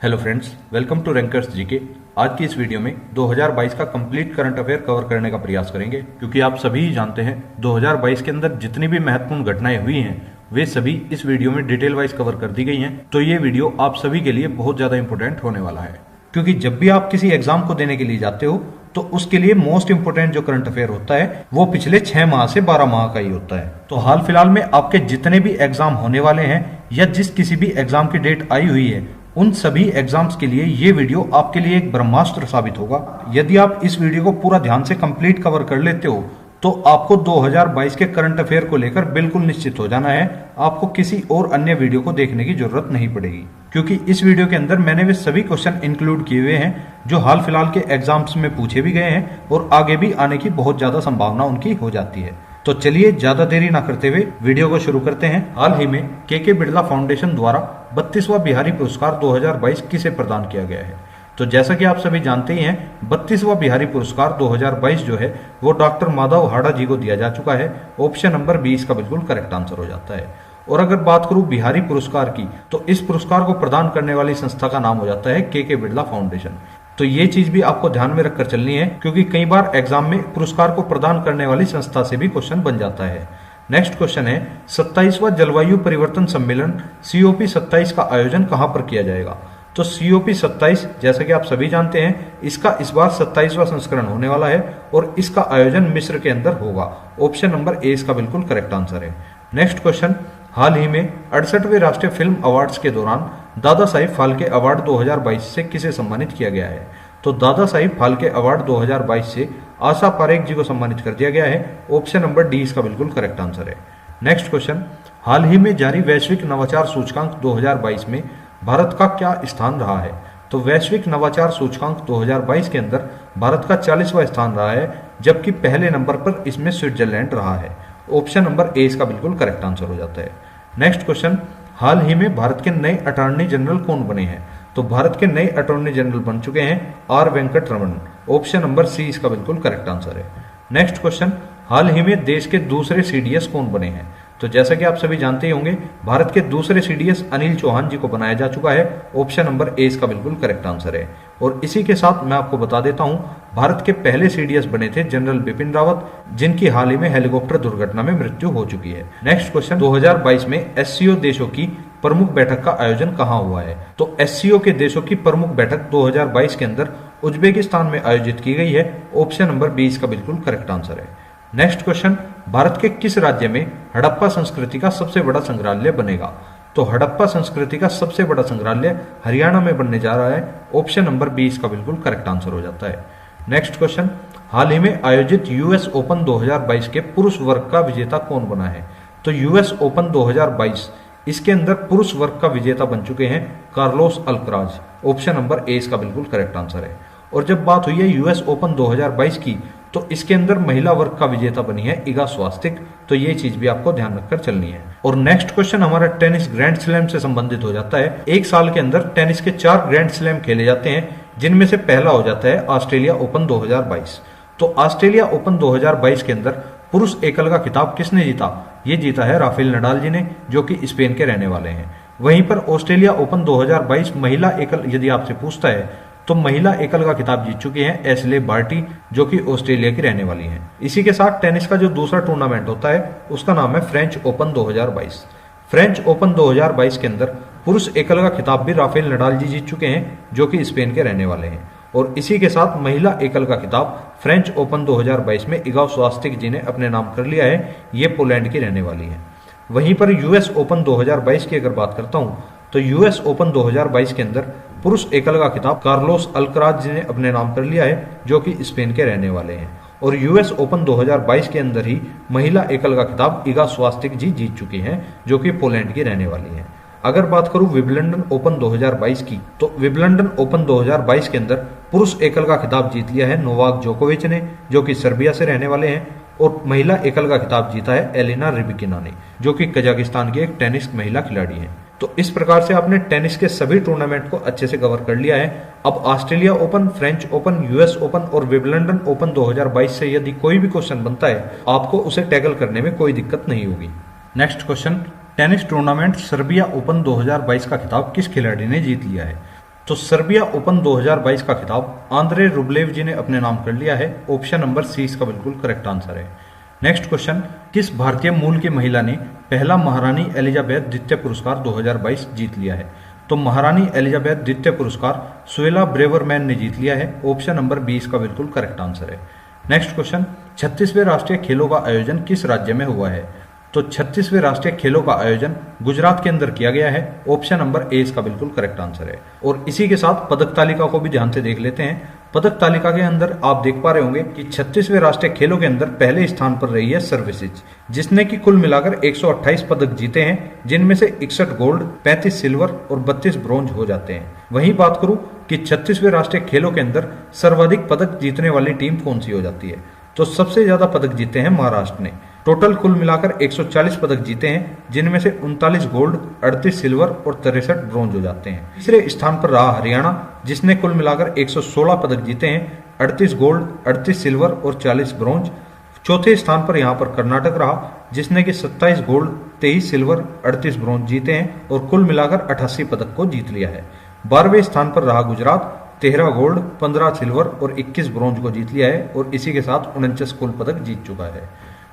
Hello friends, welcome to Rankers GK. आज की इस वीडियो में 2022 का कंप्लीट करंट अफेयर कवर करने का प्रयास करेंगे, क्योंकि आप सभी ही जानते हैं 2022 के अंदर जितनी भी महत्वपूर्ण घटनाएं हुई हैं वे सभी इस वीडियो में डिटेल वाइज कवर कर दी गई हैं। तो ये वीडियो आप सभी के लिए बहुत ज्यादा इंपॉर्टेंट होने वाला है, क्योंकि जब भी आप किसी एग्जाम को देने के लिए जाते हो तो उसके लिए मोस्ट इंपोर्टेंट जो करंट अफेयर होता है वो पिछले 6 माह से 12 माह का ही होता है। तो हाल फिलहाल में आपके जितने भी एग्जाम होने वाले हैं या जिस किसी भी एग्जाम की डेट आई हुई है उन सभी एग्जाम्स के लिए ये वीडियो आपके लिए एक ब्रह्मास्त्र साबित होगा। यदि आप इस वीडियो को पूरा ध्यान से कंप्लीट कवर कर लेते हो तो आपको 2022 के करंट अफेयर को लेकर बिल्कुल निश्चित हो जाना है, आपको किसी और अन्य वीडियो को देखने की जरूरत नहीं पड़ेगी, क्योंकि इस वीडियो के अंदर मैंने वे सभी क्वेश्चन इंक्लूड किए हुए हैं जो हाल फिलहाल के एग्जाम्स में पूछे भी गए हैं और आगे भी आने की बहुत ज्यादा संभावना उनकी हो जाती है। तो चलिए ज्यादा देरी ना करते हुए वीडियो को शुरू करते हैं। हाल ही में के बिरला फाउंडेशन द्वारा 32वां बिहारी पुरस्कार 2022 किसे प्रदान किया गया है? तो जैसा कि आप सभी जानते ही हैं 32वां बिहारी पुरस्कार 2022 जो है वो डॉक्टर माधव हाड़ा जी को दिया जा चुका है। ऑप्शन नंबर 20 का बिल्कुल करेक्ट आंसर हो जाता है। और अगर बात करूं बिहारी पुरस्कार की तो इस पुरस्कार को प्रदान करने वाली संस्था का नाम हो जाता है के बिरला फाउंडेशन। तो ये चीज भी आपको ध्यान में रखकर चलनी है, क्योंकि कई बार एग्जाम में पुरस्कार को प्रदान करने वाली संस्था से भी क्वेश्चन बन जाता है। नेक्स्ट क्वेश्चन है 27वां जलवायु परिवर्तन सम्मेलन COP 27 का आयोजन कहां पर किया जाएगा? तो COP 27 जैसा कि आप सभी जानते हैं इसका इस बार 27वां संस्करण होने वाला है और इसका आयोजन मिस्र के अंदर होगा। ऑप्शन नंबर ए इसका बिल्कुल करेक्ट आंसर है। नेक्स्ट क्वेश्चन, हाल ही में 68वें राष्ट्रीय फिल्म अवार्ड्स के दौरान दादा साहिब फाल्के अवार्ड 2022 से किसे सम्मानित किया गया है? तो दादा साहिब फाल्के अवार्ड 2022 से आशा पारेख जी को सम्मानित कर दिया गया है। ऑप्शन नंबर डी इसका बिल्कुल करेक्ट आंसर है। नेक्स्ट क्वेश्चन, हाल ही में जारी वैश्विक नवाचार सूचकांक 2022 में भारत का क्या स्थान रहा है? तो वैश्विक नवाचार सूचकांक 2022 के अंदर भारत का 40वां स्थान रहा है, जबकि पहले नंबर पर इसमें स्विट्जरलैंड रहा है। ऑप्शन नंबर ए इसका बिल्कुल करेक्ट आंसर हो जाता है। नेक्स्ट क्वेश्चन, हाल ही में भारत के नए अटॉर्नी जनरल कौन बने हैं? तो भारत के नए अटॉर्नी जनरल बन चुके हैं R Venkat Raman. Option number C इसका बिल्कुल करेक्ट आंसर है। नेक्स्ट क्वेश्चन, हाल ही में देश के दूसरे CDS कौन बने हैं? तो जैसा कि आप सभी जानते ही होंगे भारत के दूसरे CDS अनिल चौहान जी को बनाया जा चुका है। ऑप्शन नंबर ए इसका बिल्कुल करेक्ट आंसर है। और इसी के साथ मैं आपको बता देता हूं भारत के पहले CDS बने थे जनरल बिपिन रावत, जिनकी हाल ही में हेलीकॉप्टर दुर्घटना में मृत्यु हो चुकी है। नेक्स्ट क्वेश्चन, 2022 में SCO देशों की प्रमुख बैठक का आयोजन कहां हुआ है? तो SCO के देशों की प्रमुख बैठक 2022 के अंदर उज्बेकिस्तान में आयोजित की गई है। ऑप्शन नंबर 20 का बिल्कुल करेक्ट आंसर है। नेक्स्ट क्वेश्चन, भारत के किस राज्य में हड़प्पा संस्कृति का सबसे बड़ा संग्रहालय बनेगा? तो हड़प्पा संस्कृति का सबसे बड़ा संग्रहालय हरियाणा में बनने जा रहा है। ऑप्शन नंबर 20 का बिल्कुल करेक्ट आंसर हो जाता है। नेक्स्ट क्वेश्चन, हाल ही में आयोजित US ओपन 2022 के पुरुष वर्ग का विजेता कौन बना है? तो US ओपन 2022 इसके अंदर पुरुष वर्ग का विजेता बन चुके हैं Carlos Alcaraz. Option number A इसका बिल्कुल करेक्ट आंसर है। और जब बात हुई है US ओपन 2022 की तो इसके अंदर महिला वर्ग का विजेता बनी है इगा स्वास्तिक। तो ये चीज भी आपको ध्यान रखकर चलनी है। और नेक्स्ट क्वेश्चन हमारा टेनिस ग्रैंड स्लैम से संबंधित हो जाता है। एक साल के अंदर टेनिस के 4 ग्रैंड स्लैम खेले जाते हैं, जिनमें से पहला हो जाता है ऑस्ट्रेलिया ओपन 2022। तो ऑस्ट्रेलिया ओपन 2022 के अंदर पुरुष एकल का खिताब किसने जीता? ये जीता है राफेल नडाल जी ने, जो कि स्पेन के रहने वाले हैं। वहीं पर ऑस्ट्रेलिया ओपन 2022 महिला एकल यदि आपसे पूछता है तो महिला एकल का खिताब जीत चुकी हैं एशले बार्टी, जो कि ऑस्ट्रेलिया की रहने वाली हैं। इसी के साथ टेनिस का जो दूसरा टूर्नामेंट होता है उसका नाम है फ्रेंच ओपन 2022। फ्रेंच ओपन 2022 के अंदर पुरुष एकल का खिताब भी राफेल नडाल जी जीत चुके हैं, जो कि स्पेन के रहने वाले हैं। और इसी के साथ महिला एकल का खिताब फ्रेंच ओपन 2022 में इगा स्वास्तिक जी ने अपने नाम कर लिया है, ये पोलैंड की रहने वाली है। वहीं पर US ओपन 2022 की अगर बात करता हूं तो US ओपन 2022 के अंदर पुरुष एकल का खिताब कार्लोस अल्कराज जी ने अपने नाम कर लिया है, जो कि स्पेन के रहने वाले हैं। और US ओपन 2022 के अंदर ही महिला एकल का खिताब इगा स्वास्तिक जी जीत चुकी हैं, जो कि पोलैंड की रहने वाली हैं। अगर बात करूं विंबलडन ओपन 2022 की तो विंबलडन ओपन 2022 के अंदर पुरुष एकल का खिताब जीत लिया है नोवाक जोकोविच ने, जो कि सर्बिया से रहने वाले हैं। और महिला एकल का खिताब जीता है एलिना रिबिकिना ने, जो कि कजाकिस्तान की एक टेनिस महिला खिलाड़ी हैं। तो इस प्रकार से आपने टेनिस के सभी टूर्नामेंट को अच्छे से कवर कर लिया है। अब Australia open, French open, US open और विंबलडन ओपन 2022 से यदि कोई भी क्वेश्चन बनता है आपको उसे टैकल करने में कोई दिक्कत नहीं होगी। Next question, tennis tournament Serbia open 2022 का खिताब किस खिलाड़ी ने जीत लिया है? तो सर्बिया ओपन 2022 का खिताब आंद्रे रुब्लेव जी ने अपने नाम कर लिया है। ऑप्शन नंबर सी इसका बिल्कुल करेक्ट आंसर है। नेक्स्ट क्वेश्चन, किस भारतीय मूल की महिला ने पहला महारानी एलिजाबेथ द्वितीय पुरस्कार 2022 जीत लिया है? तो महारानी एलिजाबेथ द्वितीय पुरस्कार सुएला ब्रेवरमैन ने जीत लिया है। ऑप्शन नंबर बी इसका बिल्कुल करेक्ट आंसर है। नेक्स्ट क्वेश्चन, 36वें राष्ट्रीय खेलों का आयोजन किस राज्य में हुआ है? तो 36वें राष्ट्रीय खेलों का आयोजन गुजरात के अंदर किया गया है। ऑप्शन नंबर ए इसका बिल्कुल करेक्ट आंसर है। और इसी के साथ पदक तालिका को भी ध्यान से देख लेते हैं। पदक तालिका के अंदर आप देख पा रहे होंगे कि 36वें राष्ट्रीय खेलों के अंदर पहले स्थान पर रही है सर्विसेज, जिसने कि कुल मिलाकर 128 पदक जीते हैं, जिनमें से 61 गोल्ड, 35 सिल्वर और 32 ब्रॉन्ज हो जाते हैं। वहीं बात करूं कि 36वें राष्ट्रीय खेलों के अंदर सर्वाधिक पदक जीतने वाली टीम कौन सी हो जाती है? तो सबसे ज्यादा पदक जीते हैं महाराष्ट्र ने। टोटल कुल मिलाकर 140 पदक जीते हैं, जिनमें से 39 गोल्ड, 38 सिल्वर और 63 ब्रॉन्ज हो जाते हैं। तीसरे स्थान पर रहा हरियाणा, जिसने कुल मिलाकर 116 पदक जीते हैं, 38 गोल्ड, 38 सिल्वर और 40 ब्रॉन्ज। चौथे स्थान पर यहाँ पर कर्नाटक रहा, जिसने कि 27 गोल्ड, 23 सिल्वर, 38 ब्रॉन्ज जीते हैं और कुल मिलाकर 88 पदक को जीत लिया है। 12वें स्थान पर रहा गुजरात, 13 गोल्ड, 15 सिल्वर और 21 ब्रॉन्ज को जीत लिया है और इसी के साथ 49 कुल पदक जीत चुका है।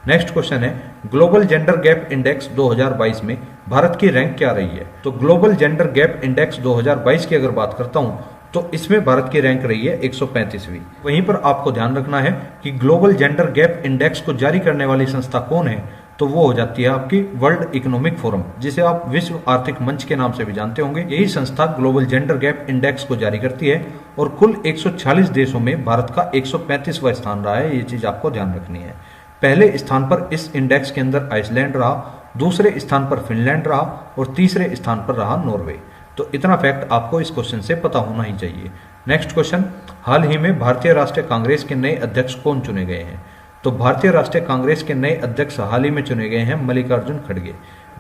नेक्स्ट क्वेश्चन है, ग्लोबल जेंडर गैप इंडेक्स 2022 में भारत की रैंक क्या रही है? तो ग्लोबल जेंडर गैप इंडेक्स 2022 की अगर बात करता हूं तो इसमें भारत की रैंक रही है 135वीं। वहीं पर आपको ध्यान रखना है कि ग्लोबल जेंडर गैप इंडेक्स को जारी करने वाली संस्था कौन है? तो वो हो जाती है आपकी वर्ल्ड इकोनॉमिक फोरम, जिसे आप विश्व आर्थिक मंच के नाम से भी जानते होंगे। यही संस्था ग्लोबल जेंडर गैप इंडेक्स को जारी करती है और कुल 140 देशों में भारत का 135वां स्थान रहा है। ये चीज आपको ध्यान रखनी है। पहले स्थान पर इस इंडेक्स के अंदर आइसलैंड रहा, दूसरे स्थान पर फिनलैंड रहा और तीसरे स्थान पर रहा नॉर्वे। तो इतना फैक्ट आपको इस क्वेश्चन से पता होना ही चाहिए। नेक्स्ट क्वेश्चन, हाल ही में भारतीय राष्ट्रीय कांग्रेस के नए अध्यक्ष कौन चुने गए हैं? तो भारतीय राष्ट्रीय कांग्रेस के नए अध्यक्ष हाल ही में चुने गए हैं मल्लिकार्जुन खड़गे,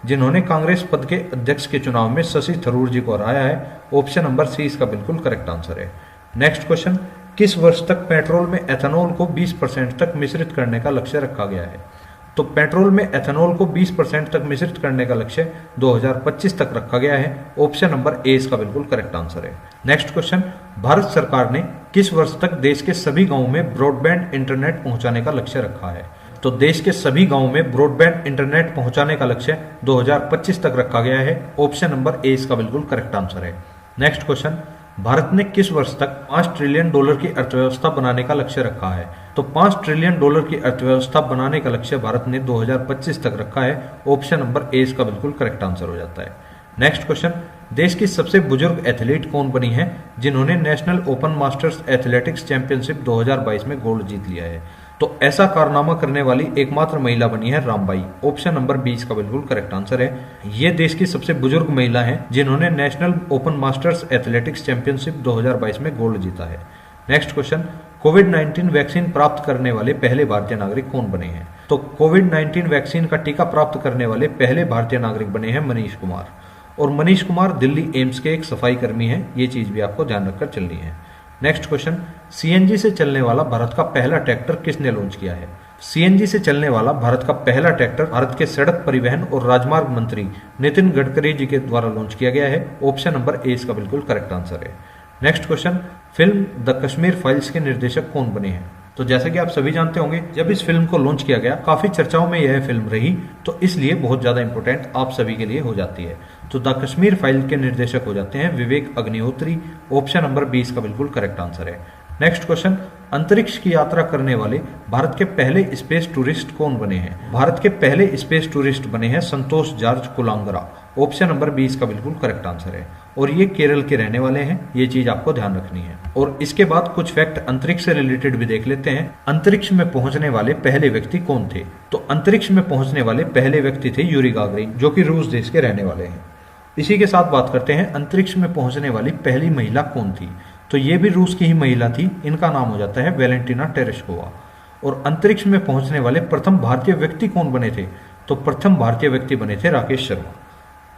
जिन्होंने कांग्रेस पद के अध्यक्ष के चुनाव में शशि थरूर जी को हराया है। ऑप्शन नंबर सी इसका बिल्कुल करेक्ट आंसर है। नेक्स्ट क्वेश्चन, किस वर्ष तक पेट्रोल में एथेनॉल को 20% तक मिश्रित करने का लक्ष्य रखा गया है? तो पेट्रोल में एथेनॉल को 20% तक मिश्रित करने का लक्ष्य 2025 तक रखा गया है। ऑप्शन नंबर ए इसका बिल्कुल करेक्ट आंसर है। नेक्स्ट क्वेश्चन, भारत सरकार ने किस वर्ष तक देश के सभी गांवों में ब्रॉडबैंड इंटरनेट पहुंचाने का लक्ष्य रखा है? तो देश के सभी गांवों में ब्रॉडबैंड इंटरनेट पहुंचाने का लक्ष्य 2025 तक रखा गया है। ऑप्शन नंबर ए इसका बिल्कुल करेक्ट आंसर है। नेक्स्ट क्वेश्चन, भारत ने किस वर्ष तक 5 ट्रिलियन डॉलर की अर्थव्यवस्था बनाने का लक्ष्य रखा है? तो 5 ट्रिलियन डॉलर की अर्थव्यवस्था बनाने का लक्ष्य भारत ने 2025 तक रखा है। ऑप्शन नंबर ए इसका बिल्कुल करेक्ट आंसर हो जाता है। नेक्स्ट क्वेश्चन, देश की सबसे बुजुर्ग एथलीट कौन बनी है जिन्होंने national open masters athletics championship 2022 में गोल्ड जीत लिया है? तो ऐसा कारनामा करने वाली एकमात्र महिला बनी है रामबाई। ऑप्शन नंबर 20 का बिल्कुल करेक्ट आंसर है। ये देश की सबसे बुजुर्ग महिला है जिन्होंने national open masters athletics championship 2022 में गोल्ड जीता है। नेक्स्ट क्वेश्चन, कोविड-19 वैक्सीन प्राप्त करने वाले पहले भारतीय नागरिक कौन बने हैं? तो कोविड-19 वैक्सीन का टीका प्राप्त करने वाले पहले भारतीय नागरिक बने हैं मनीष कुमार। और मनीष कुमार दिल्ली एम्स के एक सफाई कर्मी हैं। ये चीज भी आपको ध्यान रखकर चलनी है। नेक्स्ट क्वेश्चन, सीएनजी से चलने वाला भारत का पहला ट्रैक्टर किसने लॉन्च किया है? सीएनजी से चलने वाला भारत का पहला ट्रैक्टर भारत के सड़क परिवहन और राजमार्ग मंत्री नितिन गडकरी जी के द्वारा लॉन्च किया गया है। ऑप्शन नंबर ए इसका बिल्कुल करेक्ट आंसर है। Next question, film the Kashmir files के निर्देशक कौन बने हैं? तो जैसे कि आप सभी जानते होंगे, जब इस फिल्म को लॉन्च किया गया काफी चर्चाओं में यह फिल्म रही, तो इसलिए बहुत ज्यादा इंपॉर्टेंट आप सभी के लिए हो जाती है। तो द कश्मीर फाइल के निर्देशक हो जाते हैं विवेक अग्निहोत्री। ऑप्शन नंबर 20 का बिल्कुल करेक्ट आंसर है। नेक्स्ट क्वेश्चन, अंतरिक्ष की यात्रा करने वाले भारत के पहले स्पेस टूरिस्ट कौन बने हैं? भारत के पहले स्पेस टूरिस्ट बने हैं संतोष जॉर्ज कुलांगरा। ऑप्शन नंबर 20 का बिल्कुल करेक्ट आंसर है और ये केरल के रहने वाले हैं। ये चीज आपको ध्यान रखनी है। और इसके बाद कुछ फैक्ट अंतरिक्ष से रिलेटेड भी देख लेते हैं। अंतरिक्ष में पहुंचने वाले पहले व्यक्ति कौन थे? तो अंतरिक्ष में पहुंचने वाले पहले व्यक्ति थे यूरी गागरिन, जो कि रूस देश के रहने वाले हैं। इसी के साथ बात करते हैं अंतरिक्ष में पहुंचने वाली पहली महिला कौन थी? तो ये भी रूस की ही महिला थी। इनका नाम हो जाता है वेलेंटिना टेरेस्कोवा। और अंतरिक्ष में पहुंचने वाले प्रथम भारतीय व्यक्ति कौन बने थे? तो प्रथम भारतीय व्यक्ति बने थे राकेश शर्मा।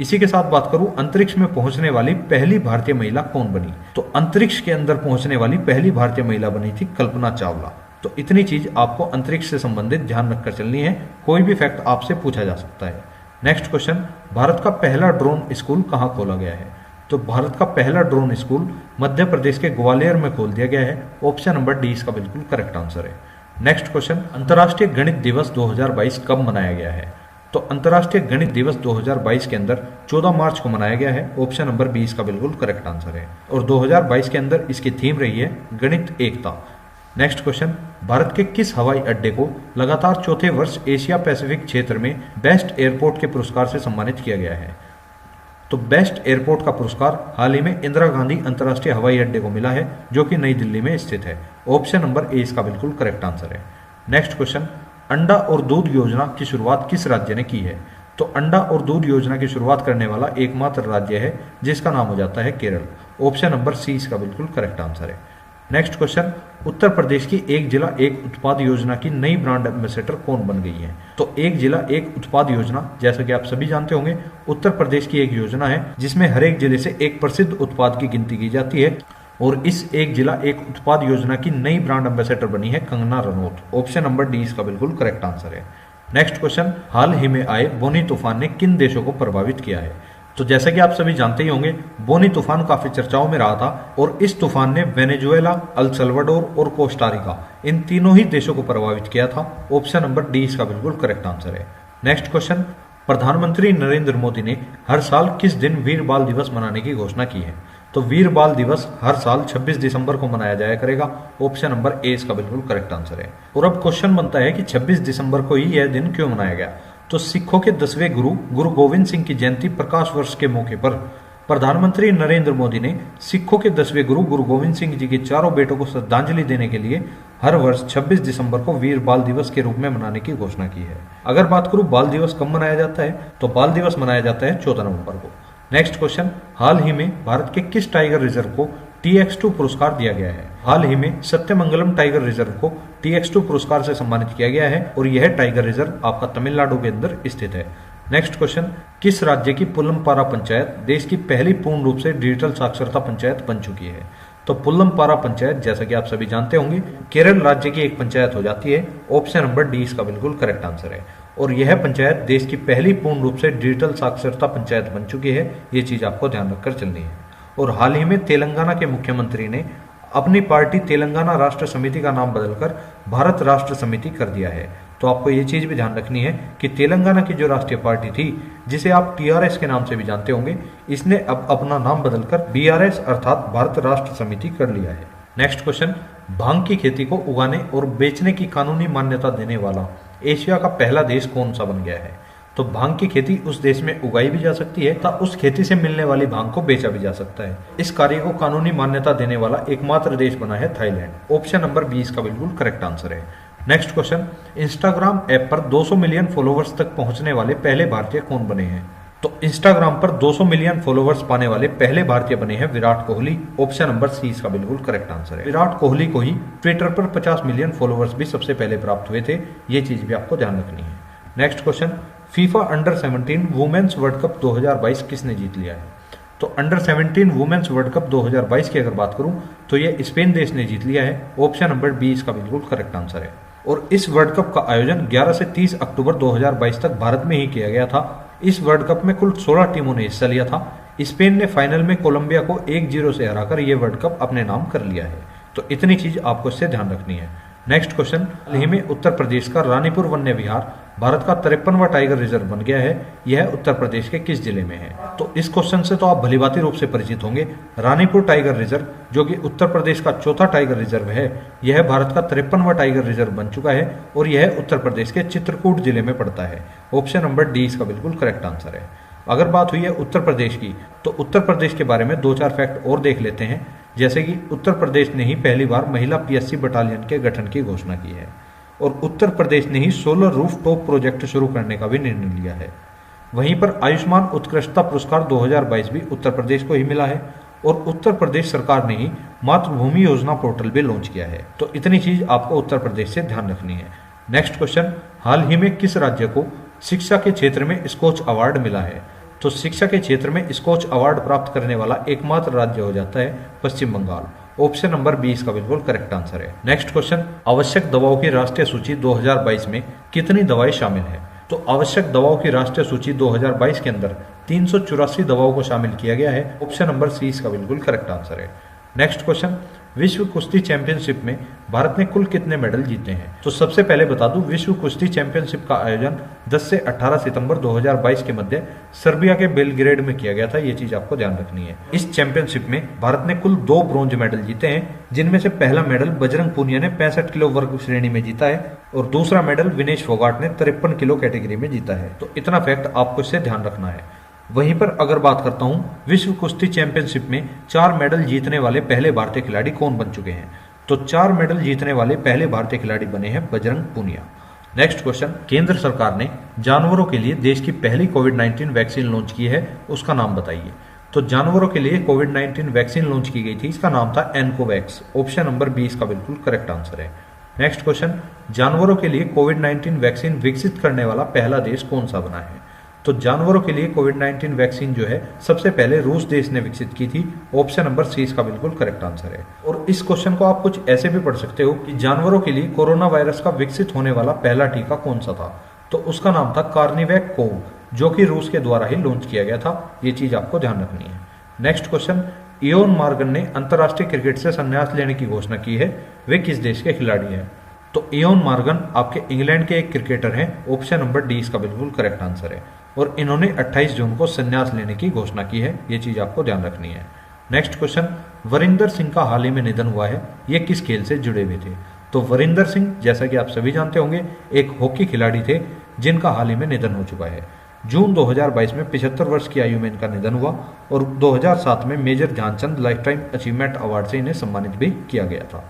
इसी के साथ बात करूं अंतरिक्ष में पहुंचने वाली पहली भारतीय महिला कौन बनी? तो अंतरिक्ष के अंदर पहुंचने वाली पहली भारतीय महिला बनी थी कल्पना चावला। तो इतनी चीज आपको अंतरिक्ष से संबंधित ध्यान रखकर चलनी है। कोई भी फैक्ट आपसे पूछा जा सकता है। नेक्स्ट क्वेश्चन, भारत का पहला ड्रोन स्कूल कहां खोला गया है? तो भारत का पहला ड्रोन स्कूल मध्य प्रदेश के ग्वालियर में खोल दिया गया है। ऑप्शन नंबर डी इसका बिल्कुल करेक्ट आंसर है। नेक्स्ट क्वेश्चन, अंतर्राष्ट्रीय गणित दिवस 2022 कब मनाया गया है? तो अंतर्राष्ट्रीय गणित दिवस 2022 के अंदर 14 मार्च को मनाया गया है। ऑप्शन नंबर बी इसका बिल्कुल करेक्ट आंसर है। और 2022 के अंदर इसकी थीम रही है गणित एकता। नेक्स्ट क्वेश्चन, भारत के किस हवाई अड्डे को लगातार चौथे वर्ष एशिया पैसिफिक क्षेत्र में बेस्ट एयरपोर्ट के पुरस्कार से सम्मानित किया गया है? तो बेस्ट एयरपोर्ट का पुरस्कार हाल ही में इंदिरा गांधी अंतर्राष्ट्रीय हवाई अड्डे को मिला है, जो कि नई दिल्ली में स्थित है। ऑप्शन नंबर ए इसका बिल्कुल करेक्ट आंसर है। नेक्स्ट क्वेश्चन, अंडा और दूध योजना की शुरुआत किस राज्य ने की है? तो अंडा और दूध योजना की शुरुआत करने वाला एकमात्र राज्य है जिसका नाम हो जाता है केरल। ऑप्शन नंबर सी इसका बिल्कुल करेक्ट आंसर है। नेक्स्ट क्वेश्चन, उत्तर प्रदेश की एक जिला एक उत्पाद योजना की नई ब्रांड एम्बेसडर कौन बन गई है? तो एक जिला एक उत्पाद योजना, जैसा कि आप सभी जानते होंगे, उत्तर प्रदेश की एक योजना है जिसमें हर एक जिले से एक प्रसिद्ध उत्पाद की गिनती की जाती है। और इस एक जिला एक उत्पाद योजना की नई ब्रांड एम्बेसडर बनी है Kangana Ranaut. Option number D इसका बिल्कुल करेक्ट आंसर है। नेक्स्ट क्वेश्चन, हाल ही में आए बोनी तूफान ने किन देशों को प्रभावित किया है? तो जैसा कि आप सभी जानते ही होंगे, बोनी तूफान काफी चर्चाओं में रहा था और इस तूफान ने वेनेजुएला, अल सल्वाडोर और कोस्टारिका, इन तीनों ही देशों को प्रभावित किया था। ऑप्शन नंबर डी इसका बिल्कुल करेक्ट आंसर है। नेक्स्ट क्वेश्चन, प्रधानमंत्री नरेंद्र मोदी ने हर साल किस दिन वीर बाल दिवस मनाने की घोषणा की है? तो वीर बाल दिवस हर साल 26 दिसंबर को मनाया जाया करेगा। ऑप्शन नंबर ए इसका बिल्कुल करेक्ट आंसर है। और अब क्वेश्चन बनता है कि 26 दिसंबर को ही यह दिन क्यों मनाया गया? तो सिखों के 10वें गुरु गुरु गोविंद सिंह की जयंती प्रकाश वर्ष के मौके पर प्रधानमंत्री नरेंद्र मोदी ने सिखों के 10वें गुरु गुरु गोविंद सिंह जी के चारों बेटों को श्रद्धांजलि देने के लिए हर वर्ष 26 दिसंबर को वीर बाल दिवस के रूप में मनाने की घोषणा की है। अगर बात करूं बाल दिवस कब मनाया जाता है, तो बाल दिवस मनाया जाता है 14 नवंबर को। नेक्स्ट क्वेश्चन, हाल ही में भारत के किस टाइगर रिजर्व को TX2 पुरस्कार दिया गया है? हाल ही में सत्यमंगलम टाइगर रिजर्व को TX2 पुरस्कार से सम्मानित किया गया है और यह टाइगर रिजर्व आपका तमिलनाडु के अंदर स्थित है। नेक्स्ट क्वेश्चन, किस राज्य की पुल्लमपारा पंचायत देश की पहली पूर्ण रूप से डिजिटल साक्षरता पंचायत बन चुकी है? तो पुल्लमपारा पंचायत, जैसा कि आप सभी जानते होंगे, केरल राज्य की एक पंचायत हो जाती है। ऑप्शन नंबर डी इसका बिल्कुल करेक्ट आंसर है। और यह पंचायत देश की पहली पूर्ण रूप से डिजिटल साक्षरता पंचायत बन चुकी है। ये चीज आपको ध्यान रखकर चलनी है। और हाल ही में तेलंगाना के मुख्यमंत्री ने अपनी पार्टी तेलंगाना राष्ट्र समिति का नाम बदलकर भारत राष्ट्र समिति कर दिया है। तो आपको ये चीज भी ध्यान रखनी है कि तेलंगाना की जो राष्ट्रीय पार्टी थी, जिसे आप TRS के नाम से भी जानते होंगे, इसने अब अपना नाम बदलकर BRS अर्थात भारत राष्ट्र समिति कर लिया है। नेक्स्ट क्वेश्चन, भांग की खेती को उगाने और बेचने की कानूनी मान्यता देने वाला एशिया का पहला देश कौन सा बन गया है? तो भांग की खेती उस देश में उगाई भी जा सकती है तथा उस खेती से मिलने वाली भांग को बेचा भी जा सकता है। इस कार्य को कानूनी मान्यता देने वाला एकमात्र देश बना है थाईलैंड। ऑप्शन नंबर बी इसका बिल्कुल करेक्ट आंसर है। नेक्स्ट क्वेश्चन, इंस्टाग्राम ऐप पर 200 मिलियन फॉलोवर्स तक पहुंचने वाले पहले भारतीय कौन बने हैं? तो इंस्टाग्राम पर 200 मिलियन फॉलोवर्स पाने वाले पहले भारतीय बने हैं Virat Kohli. Option number C इसका बिल्कुल करेक्ट आंसर है। विराट कोहली को ही ट्विटर पर 50 मिलियन फॉलोवर्स भी सबसे पहले प्राप्त हुए थे। ये चीज भी आपको ध्यान रखनी है। Next question, FIFA under 17 women's world cup 2022 किसने जीत लिया है? तो अंडर 17 वुमेन्स वर्ल्ड कप 2022 की अगर बात करूं तो ये स्पेन देश ने जीत लिया है। ऑप्शन नंबर बी इसका बिल्कुल करेक्ट आंसर है। और इस वर्ल्ड कप का आयोजन 11 से 30 अक्टूबर 2022 तक भारत में ही किया गया था। इस वर्ल्ड कप में कुल 16 टीमों ने हिस्सा लिया था। स्पेन ने फाइनल में कोलंबिया को 1-0 से हराकर यह वर्ल्ड कप अपने नाम कर लिया है। तो इतनी चीज आपको इससे ध्यान रखनी है। नेक्स्ट क्वेश्चन, हाल ही में उत्तर प्रदेश का रानीपुर वन्य विहार भारत का 53वां टाइगर रिजर्व बन गया है। यह उत्तर प्रदेश के किस जिले में है? तो इस क्वेश्चन से तो आप भलीभांति रूप से परिचित होंगे। रानीपुर टाइगर रिजर्व, जो कि उत्तर प्रदेश का चौथा टाइगर रिजर्व है, यह भारत का 53वां टाइगर रिजर्व बन चुका है और यह उत्तर प्रदेश के चित्रकूट जिले में पड़ता है। ऑप्शन नंबर डी इसका बिल्कुल करेक्ट आंसर है। अगर बात हुई है उत्तर प्रदेश की, तो उत्तर प्रदेश के बारे में 2-4 फैक्ट और देख लेते हैं। जैसे कि उत्तर प्रदेश ने ही पहली बार महिला PSC बटालियन के गठन की घोषणा की है और उत्तर प्रदेश ने ही सोलर रूफ टॉप प्रोजेक्ट शुरू करने का भी निर्णय लिया है। वहीं पर आयुष्मान उत्कृष्टता पुरस्कार 2022 भी उत्तर प्रदेश को ही मिला है और उत्तर प्रदेश सरकार ने ही मातृभूमि योजना पोर्टल भी लॉन्च किया है। तो इतनी चीज आपको उत्तर प्रदेश से ध्यान रखनी है। नेक्स्ट क्वेश्चन, हाल ही में किस राज्य को शिक्षा के क्षेत्र में स्कोच अवार्ड मिला है? तो शिक्षा के क्षेत्र में स्कोच अवार्ड प्राप्त करने वाला एकमात्र राज्य हो जाता है पश्चिम बंगाल। ऑप्शन नंबर बी इसका बिल्कुल करेक्ट आंसर है। नेक्स्ट क्वेश्चन, आवश्यक दवाओं की राष्ट्रीय सूची 2022 में कितनी दवाएं शामिल है? तो आवश्यक दवाओं की राष्ट्रीय सूची 2022 के अंदर 384 दवाओं को शामिल किया गया है। ऑप्शन नंबर सी इसका बिल्कुल करेक्ट आंसर है। नेक्स्ट क्वेश्चन, विश्व कुश्ती चैंपियनशिप में भारत ने कुल कितने मेडल जीते हैं? तो सबसे पहले बता दूं, विश्व कुश्ती चैंपियनशिप का आयोजन 10 से 18 सितंबर 2022 के मध्य सर्बिया के बेलग्रेड में किया गया था। ये चीज आपको ध्यान रखनी है। इस चैंपियनशिप में भारत ने कुल 2 ब्रॉन्ज मेडल जीते हैं, जिनमें से पहला मेडल बजरंग पूनिया ने 65 किलो वर्ग श्रेणी में जीता है और दूसरा मेडल विनेश फोगाट ने 53 किलो कैटेगरी में जीता है। तो इतना फैक्ट आपको इससे ध्यान रखना है। वहीं पर अगर बात करता हूं, विश्व कुश्ती चैंपियनशिप में 4 मेडल जीतने वाले पहले भारतीय खिलाड़ी कौन बन चुके हैं? तो 4 मेडल जीतने वाले पहले भारतीय खिलाड़ी बने हैं बजरंग पूनिया। नेक्स्ट क्वेश्चन, केंद्र सरकार ने जानवरों के लिए देश की पहली कोविड-19 वैक्सीन लॉन्च की है, उसका नाम बताइए। तो जानवरों के लिए कोविड-19 वैक्सीन लॉन्च की गई थी, इसका नाम था एनकोवैक्स। ऑप्शन नंबर 20 का बिल्कुल करेक्ट आंसर है। नेक्स्ट क्वेश्चन, जानवरों के लिए कोविड-19 वैक्सीन विकसित करने वाला पहला देश कौन सा बना है? तो जानवरों के लिए कोविड-19 वैक्सीन जो है सबसे पहले रूस देश ने विकसित की थी। ऑप्शन नंबर सी इसका बिल्कुल करेक्ट आंसर है। और इस क्वेश्चन को आप कुछ ऐसे भी पढ़ सकते हो कि जानवरों के लिए कोरोना वायरस का विकसित होने वाला पहला टीका कौन सा था? तो उसका नाम था कार्निवैक कोव, जो कि रूस के द्वारा ही लॉन्च किया गया था। ये चीज आपको ध्यान रखनी है। नेक्स्ट क्वेश्चन, इयोन मॉर्गन ने अंतरराष्ट्रीय क्रिकेट से संन्यास लेने की घोषणा की है, वे किस देश के खिलाड़ी हैं? तो इयोन मॉर्गन आपके इंग्लैंड के एक क्रिकेटर हैं। ऑप्शन नंबर डी इसका बिल्कुल करेक्ट आंसर है। और इन्होंने 28 जून को संन्यास लेने की घोषणा की है। ये चीज आपको ध्यान रखनी है। नेक्स्ट क्वेश्चन, वरिंदर सिंह का हाल ही में निधन हुआ है, ये किस खेल से जुड़े हुए थे? तो वरिंदर सिंह, जैसा कि आप सभी जानते होंगे, एक हॉकी खिलाड़ी थे जिनका हाल ही में निधन हो चुका है। जून 2022 में 75 वर्ष की आयु में इनका निधन हुआ और 2007 में major Dhyanchand life time achievement award से इन्हें सम्मानित भी किया गया था।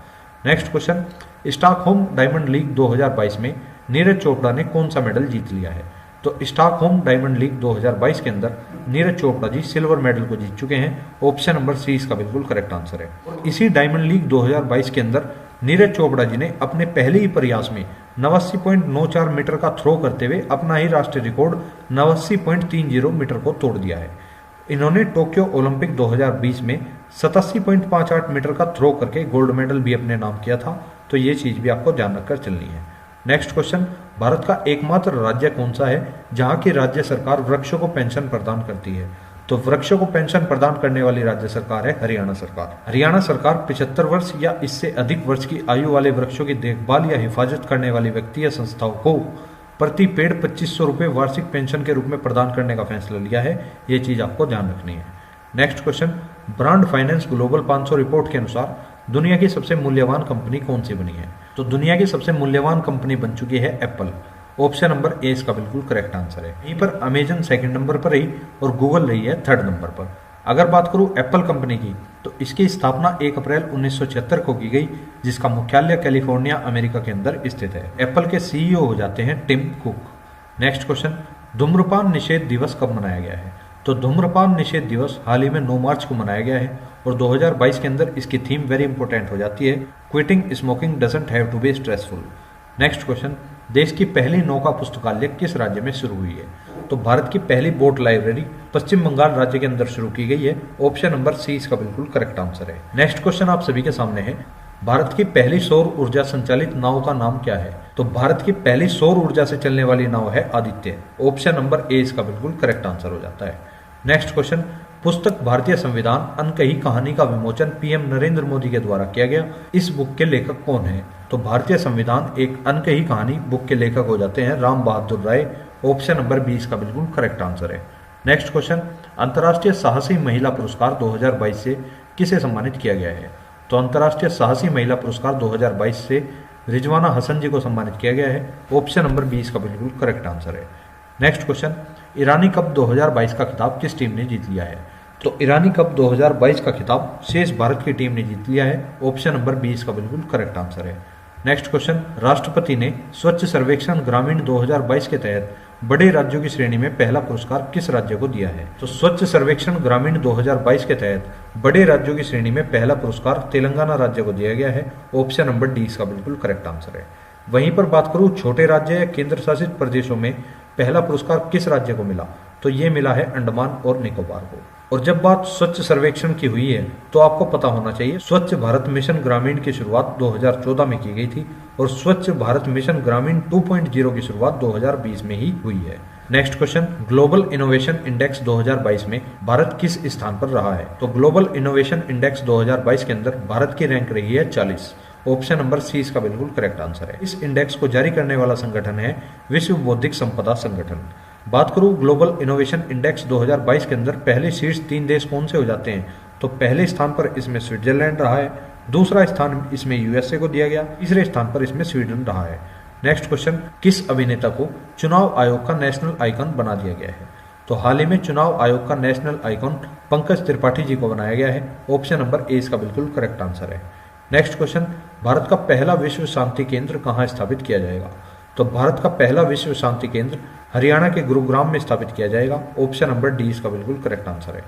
Next question, Stockholm diamond league 2022 में नीरज चोपड़ा ने कौन सा मेडल जीत लिया है? तो स्टॉकहोम डायमंड लीग 2022 के अंदर Neeraj Chopra G silver medal को जीत चुके हैं। ऑप्शन नंबर सी इसका बिल्कुल करेक्ट आंसर है। और इसी डायमंड लीग 2022 के अंदर नीरज चोपड़ा जी ने अपने पहले ही प्रयास में 89.94 मीटर का थ्रो करते हुए अपना ही राष्ट्रीय रिकॉर्ड 89.30 मीटर को तोड़ दिया है। इन्होंने टोक्यो ओलंपिक 2020 में 87.58 मीटर का थ्रो करके गोल्ड मेडल भी अपने नाम किया था। तो ये चीज भी आपको ध्यान रखकर चलनी है। नेक्स्ट क्वेश्चन, भारत का एकमात्र राज्य कौन सा है जहां की राज्य सरकार वृक्षों को पेंशन प्रदान करती है? तो वृक्षों को पेंशन प्रदान करने वाली राज्य सरकार है हरियाणा सरकार। हरियाणा सरकार 75 वर्ष या इससे अधिक वर्ष की आयु वाले वृक्षों की देखभाल या हिफाजत करने वाली व्यक्ति या संस्थाओं को प्रति पेड़ 2500 रुपये वार्षिक पेंशन के रूप में प्रदान करने का फैसला लिया है। ये चीज आपको ध्यान रखनी है। Next question, brand finance global 500 report के अनुसार दुनिया की सबसे मूल्यवान कंपनी कौन सी बनी है? तो दुनिया की सबसे मूल्यवान कंपनी बन चुकी है एप्पल। ऑप्शन नंबर ए इसका बिल्कुल करेक्ट आंसर है। यहीं पर अमेजन सेकंड नंबर पर रही और गूगल रही है थर्ड नंबर पर। अगर बात करूं एप्पल कंपनी की, तो इसकी स्थापना 1 अप्रैल 1976 को की गई, जिसका मुख्यालय कैलिफोर्निया अमेरिका के अंदर स्थित है। एप्पल के सीईओ हो जाते हैं टिम कुक। नेक्स्ट क्वेश्चन, धूम्रपान निषेध दिवस कब मनाया गया है? तो धूम्रपान निषेध दिवस हाल ही में 9 मार्च को मनाया गया है और 2022 के अंदर इसकी थीम वेरी इंपॉर्टेंट हो जाती है, quitting smoking doesn't have to be stressful. Next question, देश की पहली नौका पुस्तकालय किस राज्य में शुरू हुई है? तो भारत की पहली बोट लाइब्रेरी पश्चिम बंगाल राज्य के अंदर शुरू की गई है। ऑप्शन नंबर सी इसका बिल्कुल करेक्ट आंसर है। नेक्स्ट क्वेश्चन आप सभी के सामने है, भारत की पहली सौर ऊर्जा संचालित नाव का नाम क्या है? तो भारत की पहली सौर ऊर्जा से चलने वाली नाव है आदित्य। ऑप्शन नंबर ए इसका बिल्कुल करेक्ट आंसर हो जाता है। नेक्स्ट क्वेश्चन, पुस्तक भारतीय संविधान अनकही कहानी का विमोचन पीएम नरेंद्र मोदी के द्वारा किया गया, इस बुक के लेखक कौन है? तो भारतीय संविधान एक अनकही कहानी बुक के लेखक हो जाते हैं राम बहादुर राय। ऑप्शन नंबर 20 का बिल्कुल करेक्ट आंसर है। नेक्स्ट क्वेश्चन, अंतर्राष्ट्रीय साहसी महिला पुरस्कार 2022 से किसे सम्मानित किया गया है? तो अंतर्राष्ट्रीय साहसी महिला पुरस्कार 2022 से रिजवाना हसन जी को सम्मानित किया गया है। ऑप्शन नंबर 20 का बिल्कुल करेक्ट आंसर है। नेक्स्ट क्वेश्चन, ईरानी कप 2022 का खिताब किस टीम ने जीत लिया है? तो ईरानी कप 2022 का खिताब शेष भारत की टीम ने जीत लिया है। ऑप्शन नंबर 20 का बिल्कुल करेक्ट आंसर है। नेक्स्ट क्वेश्चन, राष्ट्रपति ने स्वच्छ सर्वेक्षण ग्रामीण 2022 के तहत बड़े राज्यों की श्रेणी में पहला पुरस्कार किस राज्य को दिया है? तो स्वच्छ सर्वेक्षण ग्रामीण 2022 के तहत बड़े राज्यों की श्रेणी में पहला पुरस्कार तेलंगाना राज्य को दिया गया है। ऑप्शन नंबर डी इसका बिल्कुल करेक्ट आंसर है। वहीं पर बात करूं छोटे राज्य या केंद्र शासित प्रदेशों में पहला पुरस्कार किस राज्य को मिला? तो ये मिला है अंडमान और निकोबार को। और जब बात स्वच्छ सर्वेक्षण की हुई है तो आपको पता होना चाहिए स्वच्छ भारत मिशन ग्रामीण की शुरुआत 2014 में की गई थी और स्वच्छ भारत मिशन ग्रामीण 2.0 की शुरुआत 2020 में ही हुई है। Next question, global innovation index 2022 में भारत किस स्थान पर रहा है? तो ग्लोबल इनोवेशन इंडेक्स 2022 के अंदर भारत की रैंक रही है 40। ऑप्शन नंबर सी इसका बिल्कुल करेक्ट आंसर है। इस इंडेक्स को जारी करने वाला संगठन है विश्व बौद्धिक संपदा संगठन। बात करूं ग्लोबल इनोवेशन इंडेक्स 2022 के अंदर पहले शीर्ष 3 देश कौन से हो जाते हैं, तो पहले स्थान पर इसमें स्विट्जरलैंड रहा है, दूसरा स्थान इसमें यूएसए को दिया गया, तीसरे स्थान पर इसमें स्वीडन रहा है। नेक्स्ट क्वेश्चन, किस अभिनेता को चुनाव आयोग का नेशनल आइकन बना दिया गया है? तो हाल ही में चुनाव आयोग का नेशनल आइकन पंकज त्रिपाठी जी को बनाया गया है। ऑप्शन नंबर ए इसका बिल्कुल करेक्ट आंसर है। नेक्स्ट क्वेश्चन, भारत का पहला विश्व शांति केंद्र कहाँ स्थापित किया जाएगा? तो भारत का पहला विश्व शांति केंद्र हरियाणा के गुरुग्राम में स्थापित किया जाएगा। ऑप्शन नंबर डी इसका बिल्कुल करेक्ट आंसर है।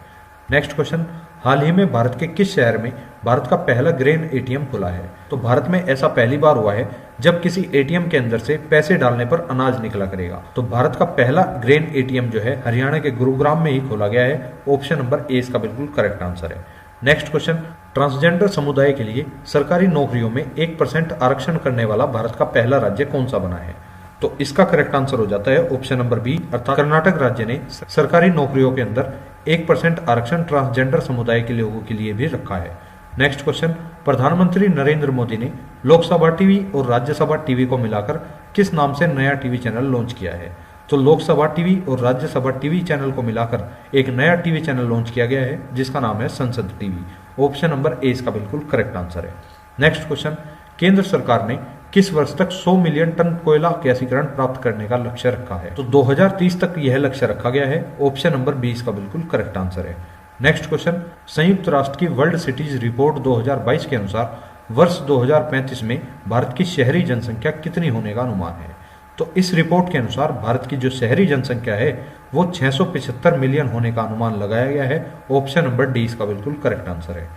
नेक्स्ट क्वेश्चन, हाल ही में भारत के किस शहर में भारत का पहला ग्रेन एटीएम खुला है? तो भारत में ऐसा पहली बार हुआ है जब किसी एटीएम के अंदर से पैसे डालने पर अनाज निकला करेगा। तो भारत का पहला ग्रेन एटीएम जो है हरियाणा के गुरुग्राम में ही खोला गया है। ऑप्शन नंबर ए इसका बिल्कुल करेक्ट आंसर है। नेक्स्ट क्वेश्चन, ट्रांसजेंडर समुदाय के लिए सरकारी नौकरियों में 1% आरक्षण करने वाला भारत का पहला राज्य कौन सा बना है? तो इसका करेक्ट आंसर हो जाता है ऑप्शन नंबर बी, अर्थात कर्नाटक राज्य ने सरकारी नौकरियों के अंदर 1% आरक्षण ट्रांसजेंडर समुदाय के लोगों के लिए भी रखा है। नेक्स्ट क्वेश्चन, प्रधानमंत्री नरेंद्र मोदी ने लोकसभा टीवी और राज्यसभा टीवी को मिलाकर किस नाम से नया टीवी चैनल लॉन्च किया है? तो लोकसभा टीवी और राज्यसभा टीवी चैनल को मिलाकर एक नया टीवी चैनल लॉन्च किया गया है जिसका नाम है संसद टीवी। ऑप्शन नंबर ए इसका बिल्कुल करेक्ट आंसर है। नेक्स्ट क्वेश्चन, केंद्र सरकार ने किस वर्ष तक 100 मिलियन टन कोयला गैसीकरण प्राप्त करने का लक्ष्य रखा है? तो 2030 तक यह लक्ष्य रखा गया है। ऑप्शन नंबर बी इसका बिल्कुल करेक्ट आंसर है। नेक्स्ट क्वेश्चन, संयुक्त राष्ट्र की वर्ल्ड सिटीज रिपोर्ट 2022 के अनुसार वर्ष 2035 में भारत की शहरी जनसंख्या कितनी होने का अनुमान है? तो इस रिपोर्ट के अनुसार भारत की जो शहरी जनसंख्या है वो 675 मिलियन होने का अनुमान लगाया गया है। ऑप्शन नंबर डी इसका बिल्कुल करेक्ट आंसर है।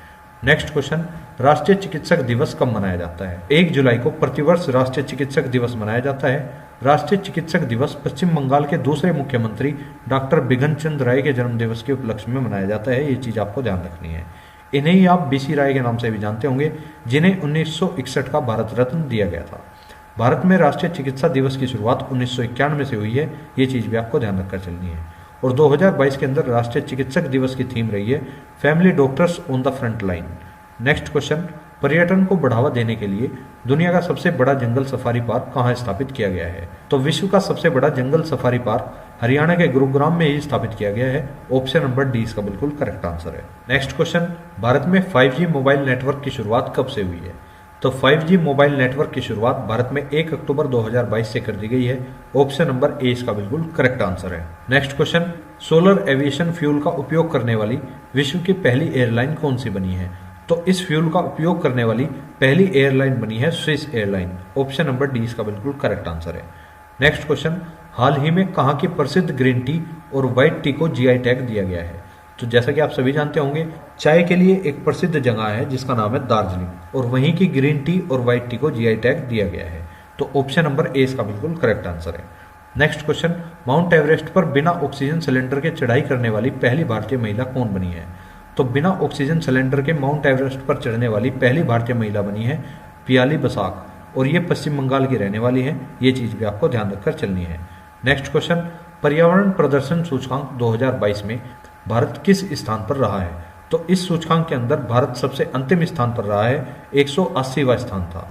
नेक्स्ट क्वेश्चन, राष्ट्रीय चिकित्सक दिवस कब मनाया जाता है? 1 जुलाई को प्रतिवर्ष राष्ट्रीय चिकित्सक दिवस मनाया जाता है। राष्ट्रीय चिकित्सक दिवस पश्चिम बंगाल के दूसरे मुख्यमंत्री डॉक्टर बिघन चंद्र राय के जन्म दिवस के उपलक्ष्य में मनाया जाता है। ये चीज आपको ध्यान रखनी है। इन्हें ही आप बीसी राय के नाम से भी जानते होंगे, जिन्हें 1961 का भारत रत्न दिया गया था। भारत में राष्ट्रीय चिकित्सा दिवस की शुरुआत 1991 से हुई है। ये चीज भी आपको ध्यान रखकर चलनी है। और 2022 के अंदर राष्ट्रीय चिकित्सक दिवस की थीम रही है family doctors on the front line. Next question, पर्यटन को बढ़ावा देने के लिए दुनिया का सबसे बड़ा जंगल सफारी पार्क कहाँ स्थापित किया गया है? तो विश्व का सबसे बड़ा जंगल सफारी पार्क हरियाणा के गुरुग्राम में ही स्थापित किया गया है। ऑप्शन नंबर डी इसका बिल्कुल करेक्ट आंसर है। नेक्स्ट क्वेश्चन, भारत में 5G मोबाइल नेटवर्क की शुरुआत कब से हुई है? तो 5G मोबाइल नेटवर्क की शुरुआत भारत में 1 अक्टूबर 2022 से कर दी गई है। ऑप्शन नंबर ए इसका बिल्कुल करेक्ट आंसर है। Next question, solar aviation fuel का उपयोग करने वाली विश्व की पहली एयरलाइन कौन सी बनी है? तो इस फ्यूल का उपयोग करने वाली पहली एयरलाइन बनी है Swiss airline. Option number D इसका बिल्कुल करेक्ट आंसर है। नेक्स्ट क्वेश्चन, हाल ही में कहाँ की प्रसिद्ध ग्रीन टी और व्हाइट टी को जीआई टैग दिया गया है? तो जैसा कि आप सभी जानते होंगे, चाय के लिए एक प्रसिद्ध जगह है जिसका नाम है दार्जिलिंग, और वहीं की ग्रीन टी और व्हाइट टी को जीआई टैग दिया गया है। तो ऑप्शन नंबर ए इसका बिल्कुल करेक्ट आंसर है। नेक्स्ट क्वेश्चन, माउंट एवरेस्ट पर बिना ऑक्सीजन सिलेंडर के चढ़ाई करने वाली पहली भारतीय महिला कौन बनी है? तो बिना ऑक्सीजन सिलेंडर के माउंट एवरेस्ट पर चढ़ने वाली पहली भारतीय महिला बनी है पियाली बसाक, और ये पश्चिम बंगाल की रहने वाली है। ये चीज भी आपको ध्यान रखकर चलनी है। नेक्स्ट क्वेश्चन, पर्यावरण प्रदर्शन सूचकांक 2022 में भारत किस स्थान पर रहा है? तो इस सूचकांक के अंदर भारत सबसे अंतिम स्थान पर रहा है, 180वां स्थान था।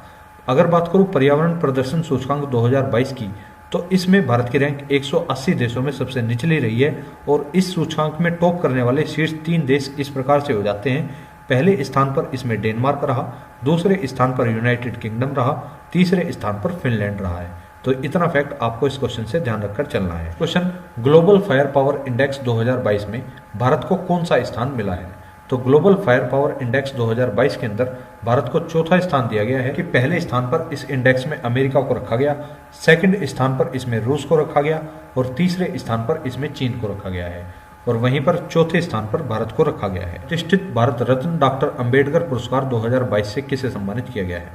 अगर बात करूं पर्यावरण प्रदर्शन सूचकांक 2022 की, तो इसमें भारत की रैंक 180 देशों में सबसे निचली रही है। और इस सूचकांक में टॉप करने वाले शीर्ष 3 देश इस प्रकार से हो जाते हैं। पहले स्थान पर इसमें डेनमार्क रहा, दूसरे स्थान पर यूनाइटेड किंगडम रहा, तीसरे स्थान पर फिनलैंड रहा है। तो इतना फैक्ट आपको इस क्वेश्चन से ध्यान रखकर चलना है। Question, global fire power index 2022 में भारत को कौन सा स्थान मिला है? तो ग्लोबल फायर पावर इंडेक्स 2022 के अंदर भारत को चौथा स्थान दिया गया है कि पहले स्थान पर इस इंडेक्स में अमेरिका को रखा गया, सेकंड स्थान पर इसमें रूस को रखा गया, और तीसरे स्थान पर इसमें चीन को रखा गया है, और वहीं पर चौथे स्थान पर भारत को रखा गया है। प्रतिष्ठित भारत रत्न डॉक्टर अंबेडकर पुरस्कार 2022 से किसे सम्मानित किया गया है?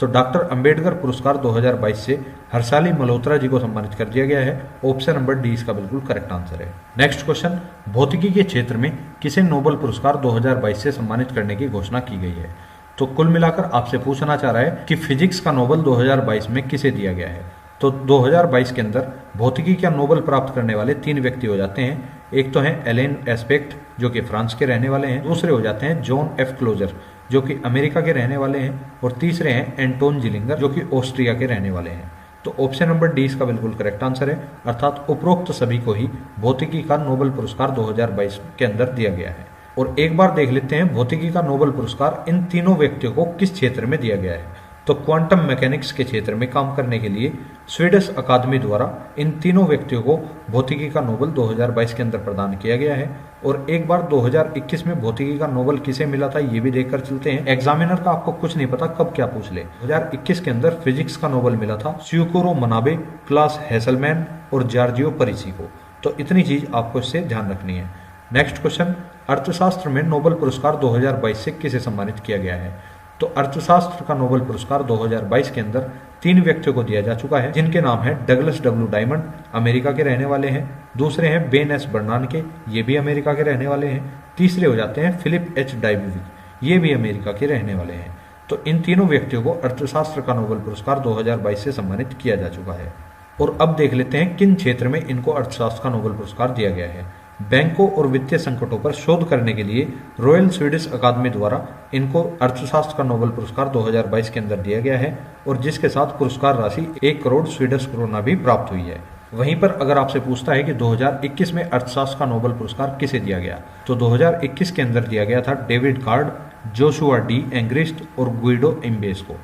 तो डॉक्टर अंबेडकर पुरस्कार 2022 से हर्षाली मल्होत्रा जी को सम्मानित कर दिया गया है। ऑप्शन नंबर डी इसका बिल्कुल करेक्ट आंसर है। नेक्स्ट क्वेश्चन, भौतिकी के क्षेत्र में किसे नोबेल पुरस्कार 2022 से सम्मानित करने की घोषणा की गई है? तो कुल मिलाकर आपसे पूछना चाह रहा है कि फिजिक्स का नोबेल 2022 में किसे दिया गया है। तो 2022 के अंदर भौतिकी का नोबेल प्राप्त करने वाले 3 व्यक्ति हो जाते हैं। एक तो हैं एलेन एस्पेक्ट जो कि फ्रांस के रहने वाले हैं, दूसरे हो जाते हैं जॉन एफ क्लोजर जो कि अमेरिका के रहने वाले हैं, और तीसरे हैं एंटोन जिलिंगर जो कि ऑस्ट्रिया के रहने वाले हैं। तो ऑप्शन नंबर डी इसका बिल्कुल करेक्ट आंसर है, अर्थात उपरोक्त सभी को ही भौतिकी का नोबेल पुरस्कार 2022 के अंदर दिया गया है। और एक बार देख लेते हैं भौतिकी का नोबेल पुरस्कार इन तीनों व्यक्तियों को किस क्षेत्र में दिया गया है। तो क्वांटम मैकेनिक्स के क्षेत्र में काम करने के लिए स्वीडिश अकादमी द्वारा इन तीनों व्यक्तियों को भौतिकी का नोबेल 2022 के अंदर प्रदान किया गया है। और एक बार 2021 में भौतिकी का नोबेल किसे मिला था ये भी देखकर चलते हैं। एग्जामिनर का आपको कुछ नहीं पता कब क्या पूछ ले। 2021 के अंदर फिजिक्स का नोबेल मिला था स्यूकुरो मनाबे, क्लास हेसलमैन और जॉर्जियो परिसी को। तो इतनी चीज आपको इससे ध्यान रखनी है। नेक्स्ट क्वेश्चन, अर्थशास्त्र में नोबेल पुरस्कार 2022 से किसे सम्मानित किया गया है? तो अर्थशास्त्र का नोबेल पुरस्कार 2022 के अंदर 3 व्यक्तियों को दिया जा चुका है, जिनके नाम है डगलस डब्ल्यू डायमंड, अमेरिका के रहने वाले हैं। दूसरे हैं बेन एस बर्नानके, ये भी अमेरिका के रहने वाले हैं। तीसरे हो जाते हैं फिलिप एच डायबुविक, ये भी अमेरिका के रहने वाले हैं। तो इन तीनों व्यक्तियों को अर्थशास्त्र का नोबेल पुरस्कार 2022 से सम्मानित किया जा चुका है। और अब देख लेते हैं किन क्षेत्र में इनको अर्थशास्त्र का नोबेल पुरस्कार दिया गया है। बैंकों और वित्तीय संकटों पर शोध करने के लिए रॉयल स्वीडिश अकादमी द्वारा इनको अर्थशास्त्र का नोबेल पुरस्कार 2022 के अंदर दिया गया है, और जिसके साथ पुरस्कार राशि 1 करोड़ स्वीडिश क्रोना भी प्राप्त हुई है। वहीं पर अगर आपसे पूछता है कि 2021 में अर्थशास्त्र का नोबेल पुरस्कार किसे दिया गया, तो 2021 के अंदर दिया गया था David card, Joshua D Angrist और गुइडो इम्बेस को।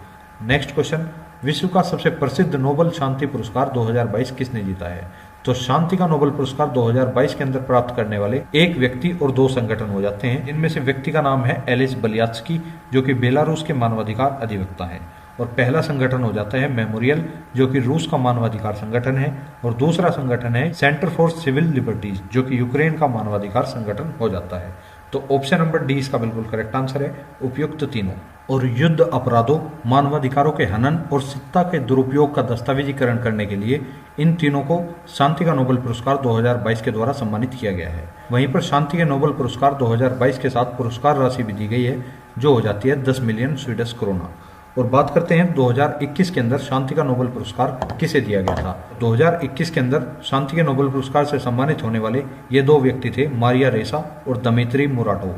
नेक्स्ट क्वेश्चन, विश्व का सबसे प्रसिद्ध नोबेल शांति पुरस्कार 2022 किसने जीता है? तो शांति का नोबेल पुरस्कार 2022 के अंदर प्राप्त करने वाले एक व्यक्ति और 2 संगठन हो जाते हैं। इनमें से व्यक्ति का नाम है एलिस बलियात्स्की जो कि बेलारूस के मानवाधिकार अधिवक्ता हैं, और पहला संगठन हो जाता है मेमोरियल जो कि रूस का मानवाधिकार संगठन है, और दूसरा संगठन है सेंटर फॉर सिविल लिबर्टीज जो कि यूक्रेन का मानवाधिकार संगठन हो जाता है। तो ऑप्शन नंबर डी इसका बिल्कुल करेक्ट आंसर है, उपयुक्त तीनों। और युद्ध अपराधों, मानवाधिकारों के हनन और सत्ता के दुरुपयोग का दस्तावेजीकरण करने के लिए इन तीनों को शांति का नोबेल पुरस्कार 2022 के द्वारा सम्मानित किया गया है। वहीं पर शांति के नोबेल पुरस्कार 2022 के साथ पुरस्कार राशि भी दी गई है जो हो जाती है 10 मिलियन स्वीडिश क्रोना। और बात करते हैं 2021 के अंदर शांति का नोबेल पुरस्कार किसे दिया गया था। 2021 के अंदर शांति के नोबेल पुरस्कार से सम्मानित होने वाले ये 2 व्यक्ति थे, मारिया रेसा और दमित्री मुराटोव।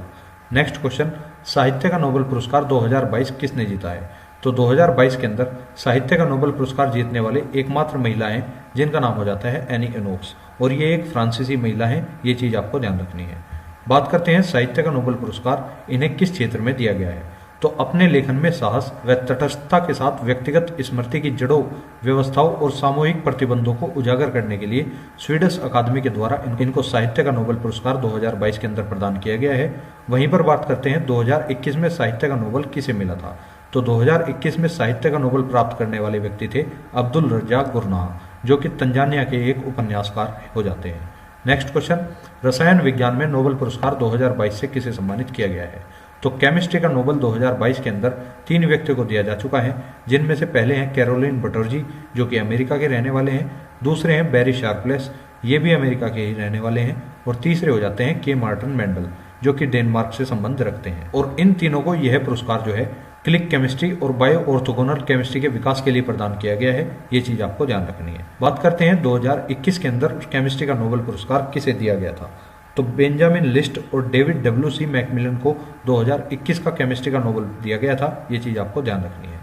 नेक्स्ट क्वेश्चन, साहित्य का नोबेल पुरस्कार 2022 किसने जीता है? तो 2022 के अंदर साहित्य का नोबेल पुरस्कार जीतने वाले एकमात्र महिला हैं जिनका नाम हो जाता है एनी एनोक्स, और ये एक फ्रांसीसी महिला है, ये चीज आपको ध्यान रखनी है। बात करते हैं साहित्य का नोबेल पुरस्कार इन्हें किस क्षेत्र में दिया गया है। तो अपने लेखन में साहस व तटस्थता के साथ व्यक्तिगत स्मृति की जड़ों, व्यवस्थाओं और सामूहिक प्रतिबंधों को उजागर करने के लिए स्वीडिश अकादमी के द्वारा इनको साहित्य का नोबेल पुरस्कार 2022 के अंदर प्रदान किया गया है। वहीं पर बात करते हैं 2021 में साहित्य का नोबेल किसे मिला था। तो 2021 में साहित्य का नोबेल प्राप्त करने वाले व्यक्ति थे अब्दुल रज्जाक गुरनाह जो कि तंजानिया के एक उपन्यासकार हो जाते हैं। नेक्स्ट क्वेश्चन, रसायन विज्ञान में नोबेल पुरस्कार 2022 से किसे सम्मानित किया गया है। तो केमिस्ट्री का नोबेल 2022 के अंदर 3 व्यक्तियों को दिया जा चुका है, जिनमें से पहले हैं कैरोलिन बटर्जी जो कि अमेरिका के रहने वाले हैं, दूसरे हैं बैरी शार्पलेस, ये भी अमेरिका के ही रहने वाले हैं, और तीसरे हो जाते हैं के मार्टिन मेंडल जो कि डेनमार्क से संबंध रखते हैं। और इन तीनों को यह पुरस्कार जो है क्लिक केमिस्ट्री और बायो ऑर्थोगोनल केमिस्ट्री के विकास के लिए प्रदान किया गया है, ये चीज आपको ध्यान रखनी है। बात करते हैं 2021 के अंदर केमिस्ट्री का नोबेल पुरस्कार किसे दिया गया था। तो बेंजामिन लिस्ट और डेविड डब्ल्यू.सी. मैकमिलन को 2021 का केमिस्ट्री का नोबेल दिया गया था, ये चीज आपको ध्यान रखनी है।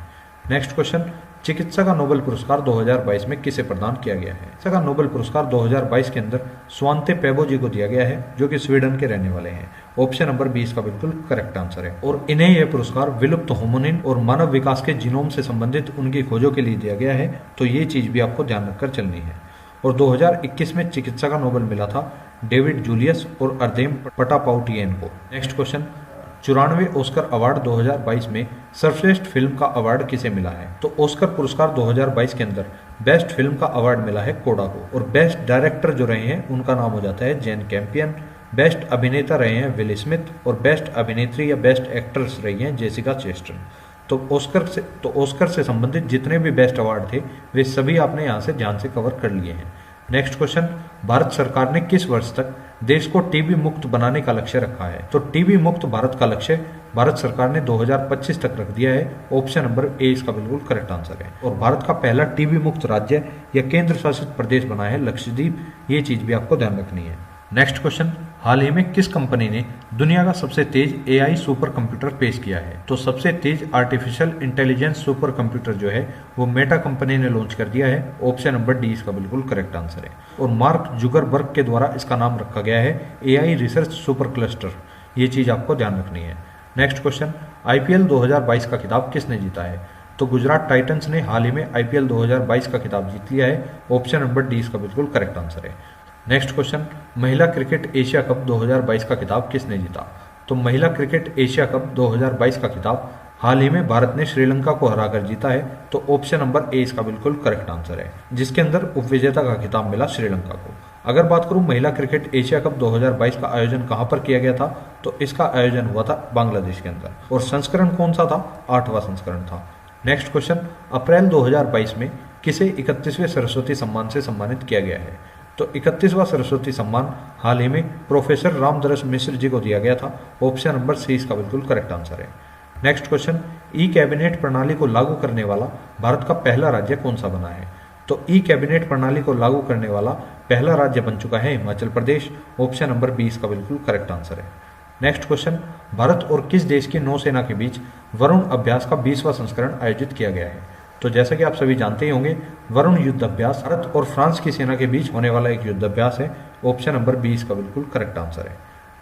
नेक्स्ट क्वेश्चन, चिकित्सा का नोबेल पुरस्कार 2022 में किसे प्रदान किया गया है। चिकित्सा का नोबेल पुरस्कार 2022 के अंदर स्वांते पेबो जी को दिया गया है जो कि स्वीडन के रहने वाले हैं। ऑप्शन नंबर 20 का बिल्कुल करेक्ट आंसर है। और इन्हें यह पुरस्कार विलुप्त होमोनिन और मानव विकास के जीनोम से संबंधित उनकी खोजों के लिए दिया गया है, तो ये चीज भी आपको ध्यान रखकर चलनी है। और 2021 में चिकित्सा का नोबेल मिला था डेविड जूलियस और अर्देम पटापाउटियन को। नेक्स्ट क्वेश्चन, 94वें ऑस्कर अवार्ड 2022 में सर्वश्रेष्ठ फिल्म का अवार्ड किसे मिला है। तो ऑस्कर पुरस्कार 2022 के अंदर बेस्ट फिल्म का अवार्ड मिला है कोडा को, और बेस्ट डायरेक्टर जो रहे हैं उनका नाम हो जाता है जेन कैंपियन, बेस्ट अभिनेता रहे हैं विल स्मिथ, और बेस्ट अभिनेत्री या बेस्ट एक्ट्रेस रही हैं जेसिका चेस्टन। तो ऑस्कर से संबंधित जितने भी बेस्ट अवार्ड थे वे सभी आपने यहाँ से ध्यान से कवर कर लिए हैं। नेक्स्ट क्वेश्चन, भारत सरकार ने किस वर्ष तक देश को टीबी मुक्त बनाने का लक्ष्य रखा है? तो टीबी मुक्त भारत का लक्ष्य भारत सरकार ने 2025 तक रख दिया है। ऑप्शन नंबर ए इसका बिल्कुल करेक्ट आंसर है। और भारत का पहला टीबी मुक्त राज्य या केंद्र शासित प्रदेश बना है लक्षद्वीप। ये चीज भी आपको ध्यान रखनी है। नेक्स्ट क्वेश्चन, हाल ही में किस कंपनी ने दुनिया का सबसे तेज एआई सुपर कंप्यूटर पेश किया है? तो सबसे तेज आर्टिफिशियल इंटेलिजेंस सुपर कंप्यूटर जो है वो मेटा कंपनी ने लॉन्च कर दिया है। ऑप्शन नंबर डी इसका बिल्कुल करेक्ट आंसर है। और मार्क जुगरबर्ग के द्वारा इसका नाम रखा गया है एआई रिसर्च सुपर क्लस्टर। ये चीज आपको ध्यान रखनी है। नेक्स्ट क्वेश्चन, आईपीएल 2022 का खिताब किसने जीता है? तो गुजरात टाइटंस ने हाल ही में आईपीएल 2022 का खिताब जीत लिया है। ऑप्शन नंबर डी इसका बिल्कुल करेक्ट आंसर है। नेक्स्ट क्वेश्चन, महिला क्रिकेट एशिया कप 2022 का खिताब किसने जीता? तो महिला क्रिकेट एशिया कप 2022 का खिताब हाल ही में भारत ने श्रीलंका को हराकर जीता है। तो ऑप्शन नंबर ए इसका बिल्कुल करेक्ट आंसर है, जिसके अंदर उपविजेता का खिताब मिला श्रीलंका को। अगर बात करूं महिला क्रिकेट एशिया कप 2022 का आयोजन कहां पर किया गया था, तो इसका आयोजन हुआ था बांग्लादेश के अंदर। और संस्करण कौन सा था? 8वां संस्करण था। नेक्स्ट क्वेश्चन, अप्रैल 2022 में किसे 31वें सरस्वती सम्मान से सम्मानित किया गया है? तो 31वां सरस्वती सम्मान हाल ही में प्रोफेसर रामदरस मिश्र जी को दिया गया था। ऑप्शन नंबर सी इसका बिल्कुल करेक्ट आंसर है। नेक्स्ट क्वेश्चन, ई कैबिनेट प्रणाली को लागू करने वाला भारत का पहला राज्य कौन सा बना है? तो ई कैबिनेट प्रणाली को लागू करने वाला पहला राज्य बन चुका है Himachal Pradesh. Option number B इसका बिल्कुल करेक्ट आंसर है। नेक्स्ट क्वेश्चन, भारत और किस देश की नौसेना के बीच वरुण अभ्यास का 20वां संस्करण आयोजित किया गया है? तो जैसा कि आप सभी जानते ही होंगे, वरुण युद्ध अभ्यास भारत और फ्रांस की सेना के बीच होने वाला एक युद्ध अभ्यास है। ऑप्शन नंबर बी इसका बिल्कुल करेक्ट आंसर है।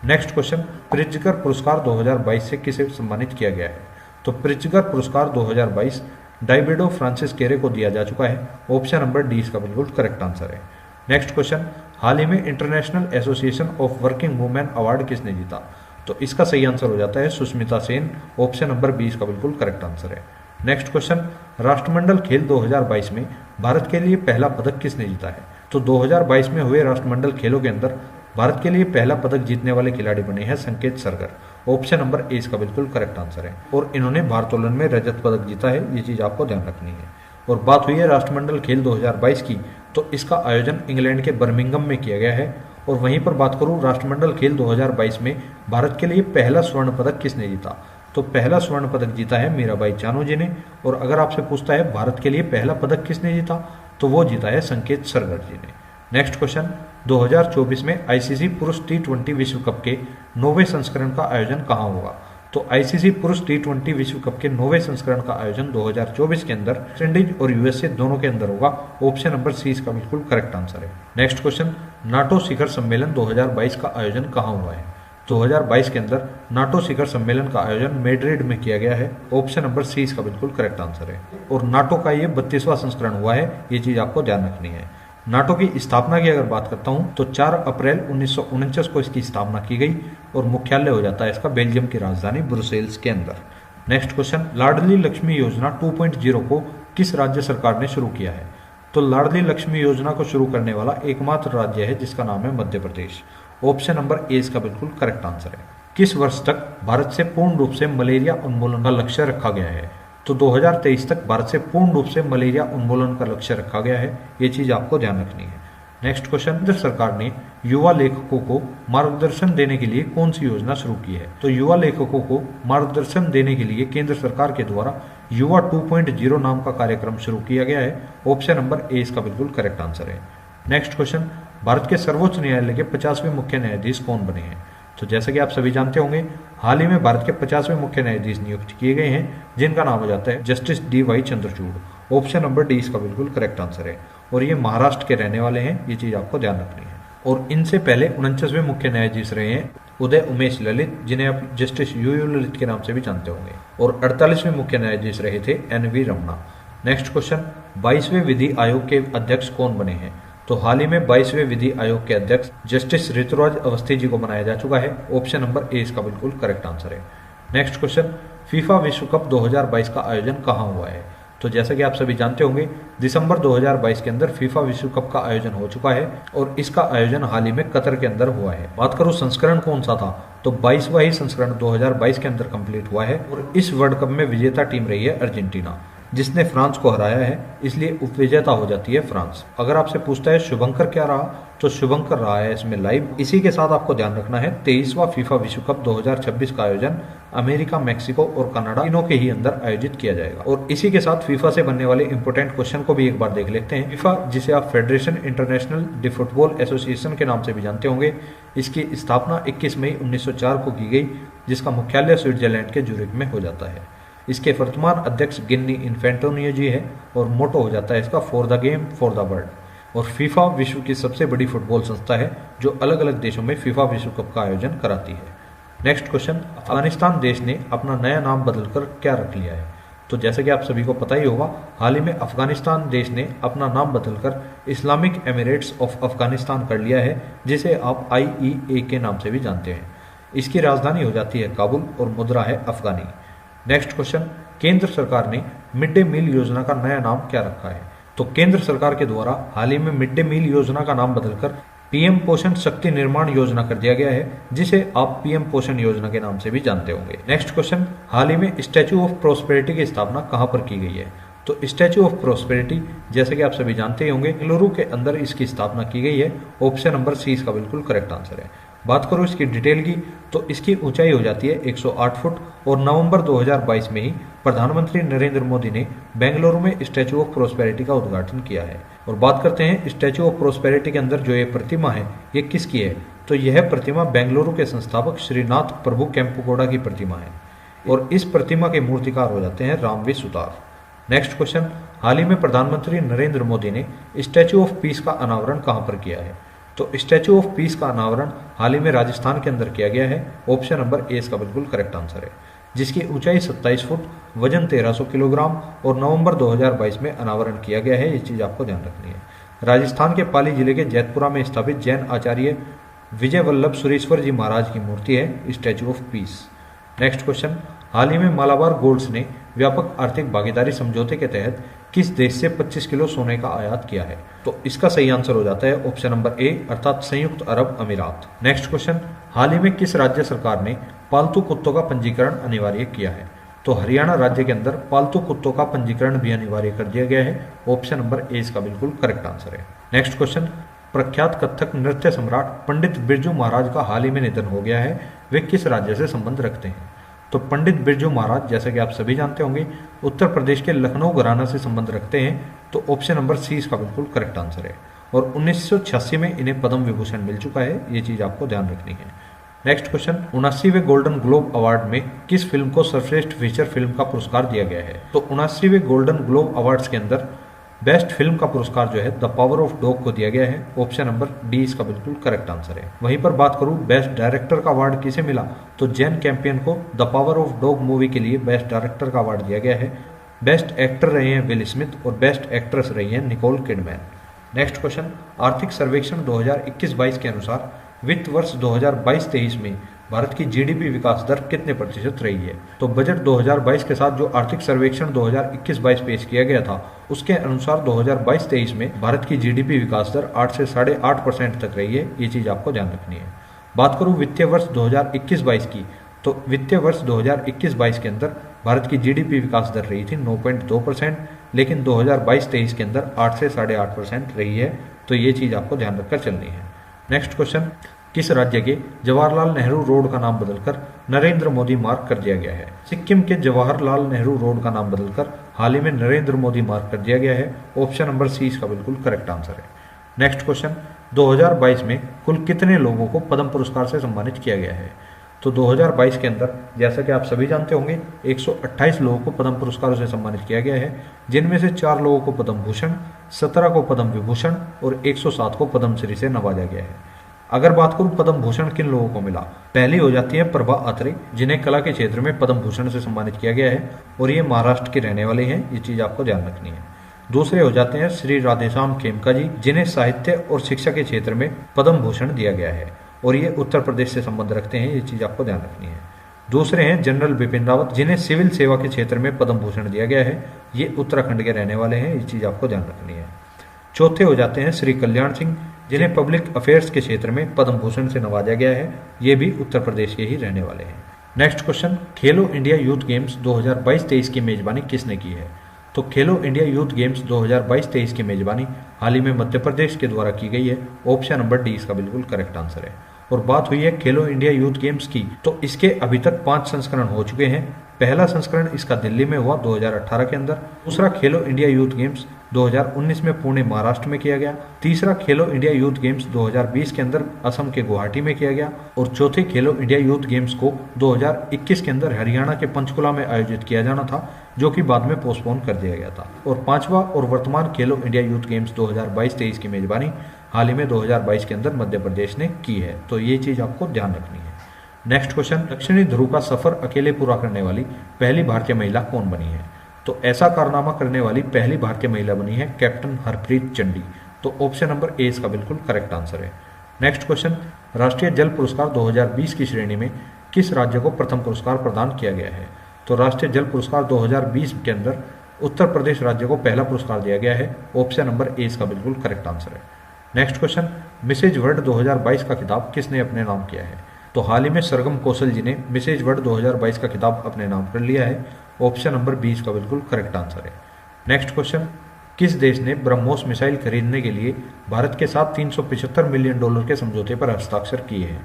नेक्स्ट क्वेश्चन, प्रित्जकर पुरस्कार 2022 से किसे सम्मानित किया गया है? तो प्रित्जकर पुरस्कार 2022 डाइविडो फ्रांसिस केरे को दिया जा चुका है। ऑप्शन नंबर डी इसका बिल्कुल करेक्ट आंसर है। नेक्स्ट क्वेश्चन, हाल ही में international association of working women award किसने जीता? तो इसका सही आंसर हो जाता है Sushmita Sen. Option number B इसका बिल्कुल करेक्ट आंसर है। नेक्स्ट क्वेश्चन, राष्ट्रमंडल खेल 2022 में भारत के लिए पहला पदक किसने जीता है? तो 2022 में हुए राष्ट्रमंडल खेलों के अंदर भारत के लिए पहला पदक जीतने वाले खिलाड़ी बने हैं संकेत सरगर। ऑप्शन नंबर ए इसका बिल्कुल करेक्ट आंसर है। और इन्होंने भारोत्तोलन में रजत पदक जीता है। ये चीज आपको ध्यान रखनी है। और बात हुई है राष्ट्रमंडल खेल 2022 की, तो इसका आयोजन इंग्लैंड के बर्मिंघम में किया गया है। और वहीं पर बात करूं राष्ट्रमंडल खेल 2022 में भारत के लिए पहला स्वर्ण पदक किसने जीता? तो पहला स्वर्ण पदक जीता है मीराबाई चानू जी ने। और अगर आपसे पूछता है भारत के लिए पहला पदक किसने जीता, तो वो जीता है संकेत सरगर जी ने। नेक्स्ट क्वेश्चन, 2024 में आईसीसी पुरुष टी20 विश्व कप के 9वें संस्करण का आयोजन कहाँ होगा? तो आईसीसी पुरुष टी20 विश्व कप के 9वें संस्करण का आयोजन 2024 के अंदर वेस्ट इंडीज और यूएसए दोनों के अंदर होगा। ऑप्शन नंबर सी इसका बिल्कुल करेक्ट आंसर है। नेक्स्ट क्वेश्चन, नाटो शिखर सम्मेलन 2022 का आयोजन कहाँ हुआ है? 2022 के अंदर नाटो शिखर सम्मेलन का आयोजन मैड्रिड में किया गया है। ऑप्शन नंबर सी इसका बिल्कुल करेक्ट आंसर है। और नाटो का ये 32वां संस्करण हुआ है। ये चीज आपको ध्यान रखनी है। नाटो की स्थापना की अगर बात करता हूं तो 4 अप्रैल 1949 को इसकी स्थापना की गई और मुख्यालय हो जाता है इसका बेल्जियम की राजधानी ब्रुसेल्स के अंदर। नेक्स्ट क्वेश्चन, लाडली लक्ष्मी योजना 2.0 को किस राज्य सरकार ने शुरू किया है? तो लाडली लक्ष्मी योजना को शुरू करने वाला एकमात्र राज्य है जिसका नाम है Madhya Pradesh. Option number A इसका बिल्कुल करेक्ट आंसर है। किस वर्ष तक भारत से पूर्ण रूप से मलेरिया उन्मूलन का लक्ष्य रखा गया है? तो 2023 तक भारत से पूर्ण रूप से मलेरिया उन्मूलन का लक्ष्य रखा गया है। ये चीज आपको ध्यान रखनी है। नेक्स्ट क्वेश्चन, केंद्र सरकार ने युवा लेखकों को मार्गदर्शन देने के लिए कौन सी योजना शुरू की है? तो युवा लेखकों को मार्गदर्शन देने के लिए केंद्र सरकार के द्वारा युवा 2.0 नाम का कार्यक्रम शुरू किया गया है। ऑप्शन नंबर ए इसका बिल्कुल करेक्ट आंसर है। नेक्स्ट क्वेश्चन, भारत के सर्वोच्च न्यायालय के 50वें मुख्य न्यायाधीश कौन बने हैं? तो जैसा कि आप सभी जानते होंगे, हाल ही में भारत के 50वें मुख्य न्यायाधीश नियुक्त किए गए हैं, जिनका नाम हो जाता है justice D.Y.. Chandrachud. Option number D इसका बिल्कुल करेक्ट आंसर है। और ये महाराष्ट्र के रहने वाले हैं। ये चीज आपको ध्यान रखनी है। और इनसे पहले 49वें मुख्य न्यायाधीश रहे हैं उदय उमेश ललित, जिन्हें आप जस्टिस यू ललित के नाम से भी जानते होंगे। और 48वें मुख्य न्यायाधीश रहे थे एन.वी. रमना। नेक्स्ट क्वेश्चन, 22वें विधि आयोग के अध्यक्ष कौन बने हैं? तो हाल ही में 22वें विधि आयोग के अध्यक्ष जस्टिस ऋतुराज अवस्थी जी को बनाया जा चुका है। ऑप्शन नंबर ए इसका बिल्कुल करेक्ट आंसर है। नेक्स्ट क्वेश्चन, फीफा विश्व कप 2022 का आयोजन कहाँ हुआ है? तो जैसा कि आप सभी जानते होंगे, दिसंबर 2022 के अंदर फीफा विश्व कप का आयोजन हो चुका है और इसका आयोजन हाल ही में कतर के अंदर हुआ है। बात करूं संस्करण कौन सा था, तो 22वां ही संस्करण 2022 के अंदर कंप्लीट हुआ है और इस वर्ल्ड कप में विजेता टीम रही है अर्जेंटीना, जिसने फ्रांस को हराया है, इसलिए उपविजेता हो जाती है फ्रांस। अगर आपसे पूछता है शुभंकर क्या रहा, तो शुभंकर रहा है इसमें लाइव। इसी के साथ आपको ध्यान रखना है 23वां फीफा विश्व कप 2026 का आयोजन अमेरिका, मैक्सिको और कनाडा तीनों के ही अंदर आयोजित किया जाएगा। और इसी के साथ फीफा से बनने वाले इंपोर्टेंट क्वेश्चन को भी एक बार देख लेते हैं। फीफा, जिसे आप federation international D football association के नाम से भी जानते होंगे, इसकी स्थापना 21 मई 1904 को की गई, जिसका मुख्यालय स्विट्जरलैंड के ज्यूरिख में हो जाता है। इसके वर्तमान अध्यक्ष गिन्नी इन्फेंटोनियो जी है और मोटो हो जाता है इसका for the game for the world. और फीफा विश्व की सबसे बड़ी फुटबॉल संस्था है जो अलग अलग देशों में फीफा विश्व कप का आयोजन कराती है। नेक्स्ट क्वेश्चन, अफगानिस्तान देश ने अपना नया नाम बदलकर क्या रख लिया है? तो जैसे कि आप सभी को पता ही होगा, हाल ही में अफगानिस्तान देश ने अपना नाम बदलकर इस्लामिक एमिरेट्स ऑफ अफगानिस्तान कर लिया है, जिसे आप IEA के नाम से भी जानते हैं। इसकी राजधानी हो जाती है काबुल और मुद्रा है अफगानी। नेक्स्ट क्वेश्चन, केंद्र सरकार ने मिड डे मील योजना का नया नाम क्या रखा है? तो केंद्र सरकार के द्वारा हाल ही में मिड डे मील योजना का नाम बदलकर PM पोषण शक्ति निर्माण योजना कर दिया गया है, जिसे आप PM पोषण योजना के नाम से भी जानते होंगे। नेक्स्ट क्वेश्चन, हाल ही में स्टैच्यू ऑफ प्रोस्पेरिटी की स्थापना कहां पर की गई है? तो स्टैच्यू ऑफ प्रोस्पेरिटी, जैसे कि आप सभी जानते होंगे, बेंगलुरु के अंदर इसकी स्थापना की गई है। ऑप्शन नंबर C इसका बिल्कुल करेक्ट आंसर है। बात करूं इसकी डिटेल की, तो इसकी ऊंचाई हो जाती है 108 फुट और नवंबर 2022 में ही प्रधानमंत्री नरेंद्र मोदी ने बेंगलुरु में स्टैच्यू ऑफ प्रोस्पेरिटी का उद्घाटन किया है। और बात करते हैं स्टैच्यू ऑफ प्रोस्पेरिटी के अंदर जो ये प्रतिमा है, ये किसकी है? तो यह प्रतिमा बेंगलुरु के संस्थापक श्रीनाथ प्रभु केम्पुगौड़ा की प्रतिमा है और इस प्रतिमा के मूर्तिकार हो जाते हैं रामवी सुतार। नेक्स्ट क्वेश्चन, हाल ही में प्रधानमंत्री नरेंद्र मोदी ने स्टैच्यू ऑफ पीस का अनावरण कहां पर किया है? तो स्टैच्यू ऑफ पीस का अनावरण हाल ही में राजस्थान के अंदर किया गया है। ऑप्शन नंबर A इसका बिल्कुल करेक्ट आंसर है, जिसकी ऊंचाई 27 फुट, वजन 1300 किलोग्राम और नवंबर 2022 में अनावरण किया गया है। ये चीज आपको ध्यान रखनी है। राजस्थान के पाली जिले के जैतपुरा में स्थापित जैन आचार्य विजय वल्लभ सुरेश्वर जी महाराज की मूर्ति है statue of peace. Next question, हाल ही में मालाबार गोल्ड्स ने व्यापक आर्थिक भागीदारी समझौते के तहत किस देश से 25 किलो सोने का आयात किया है? तो इसका सही आंसर हो जाता है ऑप्शन नंबर A, अर्थात संयुक्त अरब अमीरात। नेक्स्ट क्वेश्चन, हाल ही में किस राज्य सरकार ने पालतू कुत्तों का पंजीकरण अनिवार्य किया है? तो हरियाणा राज्य के अंदर पालतू कुत्तों का पंजीकरण भी अनिवार्य कर दिया गया है। ऑप्शन नंबर A इसका बिल्कुल करेक्ट आंसर है। नेक्स्ट क्वेश्चन, प्रख्यात कथक नृत्य सम्राट पंडित बिरजू महाराज का हाल ही में निधन हो गया है, वे किस राज्य से संबंध रखते हैं? तो पंडित बिरजू महाराज, जैसा कि आप सभी जानते होंगे, उत्तर प्रदेश के लखनऊ घराना से संबंध रखते हैं। तो ऑप्शन नंबर C इसका बिल्कुल करेक्ट आंसर है और 1986 में इन्हें पद्म विभूषण मिल चुका है। ये चीज आपको ध्यान रखनी है। नेक्स्ट क्वेश्चन, 79वें गोल्डन ग्लोब अवार्ड में किस फिल्म को सर्वश्रेष्ठ फीचर फिल्म का पुरस्कार दिया गया है? तो 79वें गोल्डन ग्लोब अवार्ड्स के अंदर बेस्ट फिल्म का पुरस्कार जो है द पावर ऑफ डॉग को दिया गया है। ऑप्शन नंबर D इसका बिल्कुल करेक्ट आंसर है। वहीं पर बात करूं बेस्ट डायरेक्टर का अवार्ड किसे मिला, तो जैन कैंपियन को the power of dog movie के लिए बेस्ट डायरेक्टर का अवार्ड दिया गया है। बेस्ट एक्टर रहे हैं विल स्मिथ और बेस्ट एक्ट्रेस रही है निकोल किडमैन। नेक्स्ट क्वेश्चन, आर्थिक सर्वेक्षण 2021-22 के अनुसार वित्त वर्ष 2022-23 में भारत की GDP विकास दर कितने प्रतिशत रही है? तो बजट 2022 के साथ जो आर्थिक सर्वेक्षण 2021-22 पेश किया गया था, उसके अनुसार 2022-23 में भारत की GDP विकास दर 8 से 8.5% तक रही है। ये चीज आपको ध्यान रखनी है। बात करूं वित्तीय वर्ष 2021-22 की, तो वित्तीय वर्ष 2021-22 के अंदर भारत की GDP विकास दर रही थी 9.2%, लेकिन 2022-23 के अंदर 8 से 8.5% रही है। तो ये चीज आपको ध्यान रखकर चलनी है। नेक्स्ट क्वेश्चन, किस राज्य के जवाहरलाल नेहरू रोड का नाम बदलकर नरेंद्र मोदी मार्ग कर दिया गया है? सिक्किम के जवाहरलाल नेहरू रोड का नाम बदलकर हाल ही में नरेंद्र मोदी मार्ग कर दिया गया है। ऑप्शन नंबर C इसका बिल्कुल करेक्ट आंसर है। नेक्स्ट क्वेश्चन, 2022 में कुल कितने लोगों को पद्म पुरस्कार से सम्मानित किया गया है? तो 2022 के अंदर, जैसा कि आप सभी जानते होंगे, 128 लोगों को पद्म पुरस्कारों से सम्मानित किया गया है, जिनमें से 4 लोगों को पद्म भूषण, 17 को पद्म विभूषण और 107 को पद्मश्री से नवाजा गया है। अगर बात करूं पद्म भूषण किन लोगों को मिला, पहली हो जाती है प्रभा अत्रे, जिन्हें कला के क्षेत्र में पद्म भूषण से सम्मानित किया गया है और ये महाराष्ट्र के रहने वाले हैं। ये चीज आपको ध्यान रखनी है। दूसरे हो जाते हैं श्री राधेश्याम खेमका जी, जिन्हें साहित्य और शिक्षा के क्षेत्र में पद्म भूषण दिया गया है और ये उत्तर प्रदेश से संबंध रखते हैं। ये चीज आपको ध्यान रखनी है। दूसरे हैं जनरल बिपिन रावत, जिन्हें सिविल सेवा के क्षेत्र में पद्म भूषण दिया गया है। ये उत्तराखंड के रहने वाले हैं, ये चीज आपको ध्यान रखनी है। चौथे हो जाते हैं श्री कल्याण सिंह, जिन्हें पब्लिक अफेयर्स के क्षेत्र में पद्म भूषण से नवाजा गया है। ये भी उत्तर प्रदेश के ही रहने वाले हैं। नेक्स्ट क्वेश्चन, खेलो इंडिया यूथ गेम्स 2022-23 की मेजबानी किसने की है? तो खेलो इंडिया यूथ गेम्स 2022-23 की मेजबानी हाल ही में मध्य प्रदेश के द्वारा की गई है। ऑप्शन नंबर डी इसका बिल्कुल करेक्ट आंसर है। और बात हुई है खेलो इंडिया यूथ गेम्स की, तो इसके अभी तक 5 संस्करण हो चुके हैं। पहला संस्करण इसका दिल्ली में हुआ 2018 के अंदर। दूसरा खेलो इंडिया यूथ गेम्स 2019 में पुणे महाराष्ट्र में किया गया। तीसरा खेलो इंडिया यूथ गेम्स 2020 के अंदर असम के गुवाहाटी में किया गया। और चौथे खेलो इंडिया यूथ गेम्स को 2021 के अंदर हरियाणा के पंचकुला में आयोजित किया जाना था, जो कि बाद में पोस्टपोन कर दिया गया था। और पांचवा और वर्तमान खेलो इंडिया यूथ गेम्स 2022-23 की मेजबानी हाल ही में 2022 के अंदर मध्य प्रदेश ने की है। तो ये चीज आपको ध्यान रखनी है। नेक्स्ट क्वेश्चन, दक्षिणी ध्रुव का सफर अकेले पूरा करने वाली पहली भारतीय महिला कौन बनी है? तो ऐसा कारनामा करने वाली पहली भारतीय महिला बनी है कैप्टन हरप्रीत चंडी। तो ऑप्शन नंबर ए इसका बिल्कुल करेक्ट आंसर है। नेक्स्ट क्वेश्चन, राष्ट्रीय जल पुरस्कार 2020 की श्रेणी में किस राज्य को प्रथम पुरस्कार प्रदान किया गया है? तो राष्ट्रीय जल पुरस्कार 2020 के अंदर उत्तर प्रदेश राज्य को पहला पुरस्कार दिया गया है। ऑप्शन नंबर ए इसका बिल्कुल करेक्ट आंसर है। नेक्स्ट क्वेश्चन, मिसेज वर्ल्ड 2022 का खिताब किसने अपने नाम किया है? तो हाल ही में सरगम कौशल जी ने मिसेज वर्ल्ड 2022 का खिताब अपने नाम कर लिया है। ऑप्शन नंबर 20 का बिल्कुल करेक्ट आंसर है। नेक्स्ट क्वेश्चन, किस देश ने ब्रह्मोस मिसाइल खरीदने के लिए भारत के साथ $375 मिलियन के समझौते पर हस्ताक्षर किए हैं?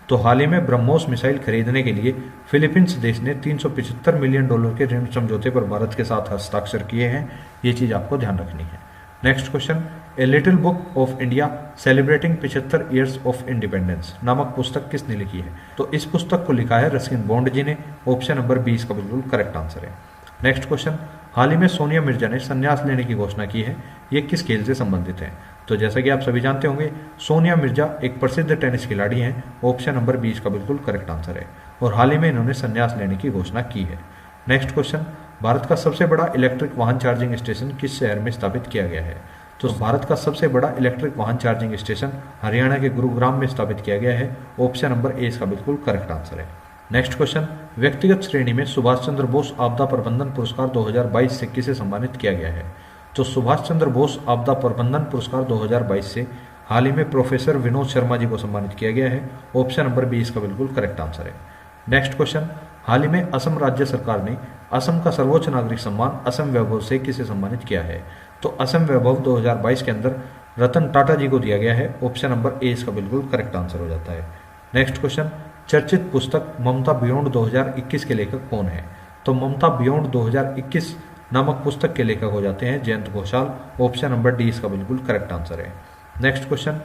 तो हाल ही में ब्रह्मोस मिसाइल खरीदने के लिए फिलीपींस देश ने $375 मिलियन के ऋण समझौते पर भारत के साथ हस्ताक्षर किए हैं। ये चीज आपको ध्यान रखनी है। Next question, a little book of India celebrating 75 years of independence नामक पुस्तक किसने लिखी है? तो इस पुस्तक को लिखा है रस्किन बॉन्ड जी ने। ऑप्शन नंबर 20 का बिल्कुल करेक्ट आंसर है। नेक्स्ट क्वेश्चन, हाल ही में सोनिया मिर्जा ने संन्यास लेने की घोषणा की है। ये किस खेल से संबंधित है? तो जैसा कि आप सभी जानते होंगे, सोनिया मिर्जा एक प्रसिद्ध टेनिस खिलाड़ी हैं। ऑप्शन नंबर 20 का बिल्कुल करेक्ट आंसर है। और हाल ही में इन्होंने संन्यास लेने की घोषणा की है। नेक्स्ट क्वेश्चन, भारत का सबसे बड़ा इलेक्ट्रिक वाहन चार्जिंग स्टेशन किस शहर में स्थापित किया गया है? तो भारत का सबसे बड़ा इलेक्ट्रिक वाहन चार्जिंग स्टेशन हरियाणा के गुरुग्राम में स्थापित किया गया है। ऑप्शन नंबर ए इसका बिल्कुल करेक्ट आंसर है। नेक्स्ट क्वेश्चन, व्यक्तिगत श्रेणी में सुभाष चंद्र बोस आपदा प्रबंधन पुरस्कार 2022 से किसे सम्मानित किया गया है? तो सुभाष चंद्र बोस आपदा प्रबंधन पुरस्कार 2022 से हाल ही में प्रोफेसर विनोद शर्मा जी को सम्मानित किया गया है। ऑप्शन नंबर 20 का बिल्कुल करेक्ट आंसर है। नेक्स्ट क्वेश्चन, हाल ही में असम राज्य सरकार ने असम का सर्वोच्च नागरिक सम्मान असम वैभव से किसे सम्मानित किया है? तो असम वैभव 2022 के अंदर रतन टाटा जी को दिया गया है। ऑप्शन नंबर ए इसका बिल्कुल करेक्ट आंसर हो जाता है। नेक्स्ट क्वेश्चन, चर्चित पुस्तक ममता बियॉन्ड 2021 के लेखक कौन है? तो ममता बियॉन्ड 2021 नामक पुस्तक के लेखक हो जाते हैं Jayant Ghoshal. Option number D इसका बिल्कुल करेक्ट आंसर है। नेक्स्ट क्वेश्चन,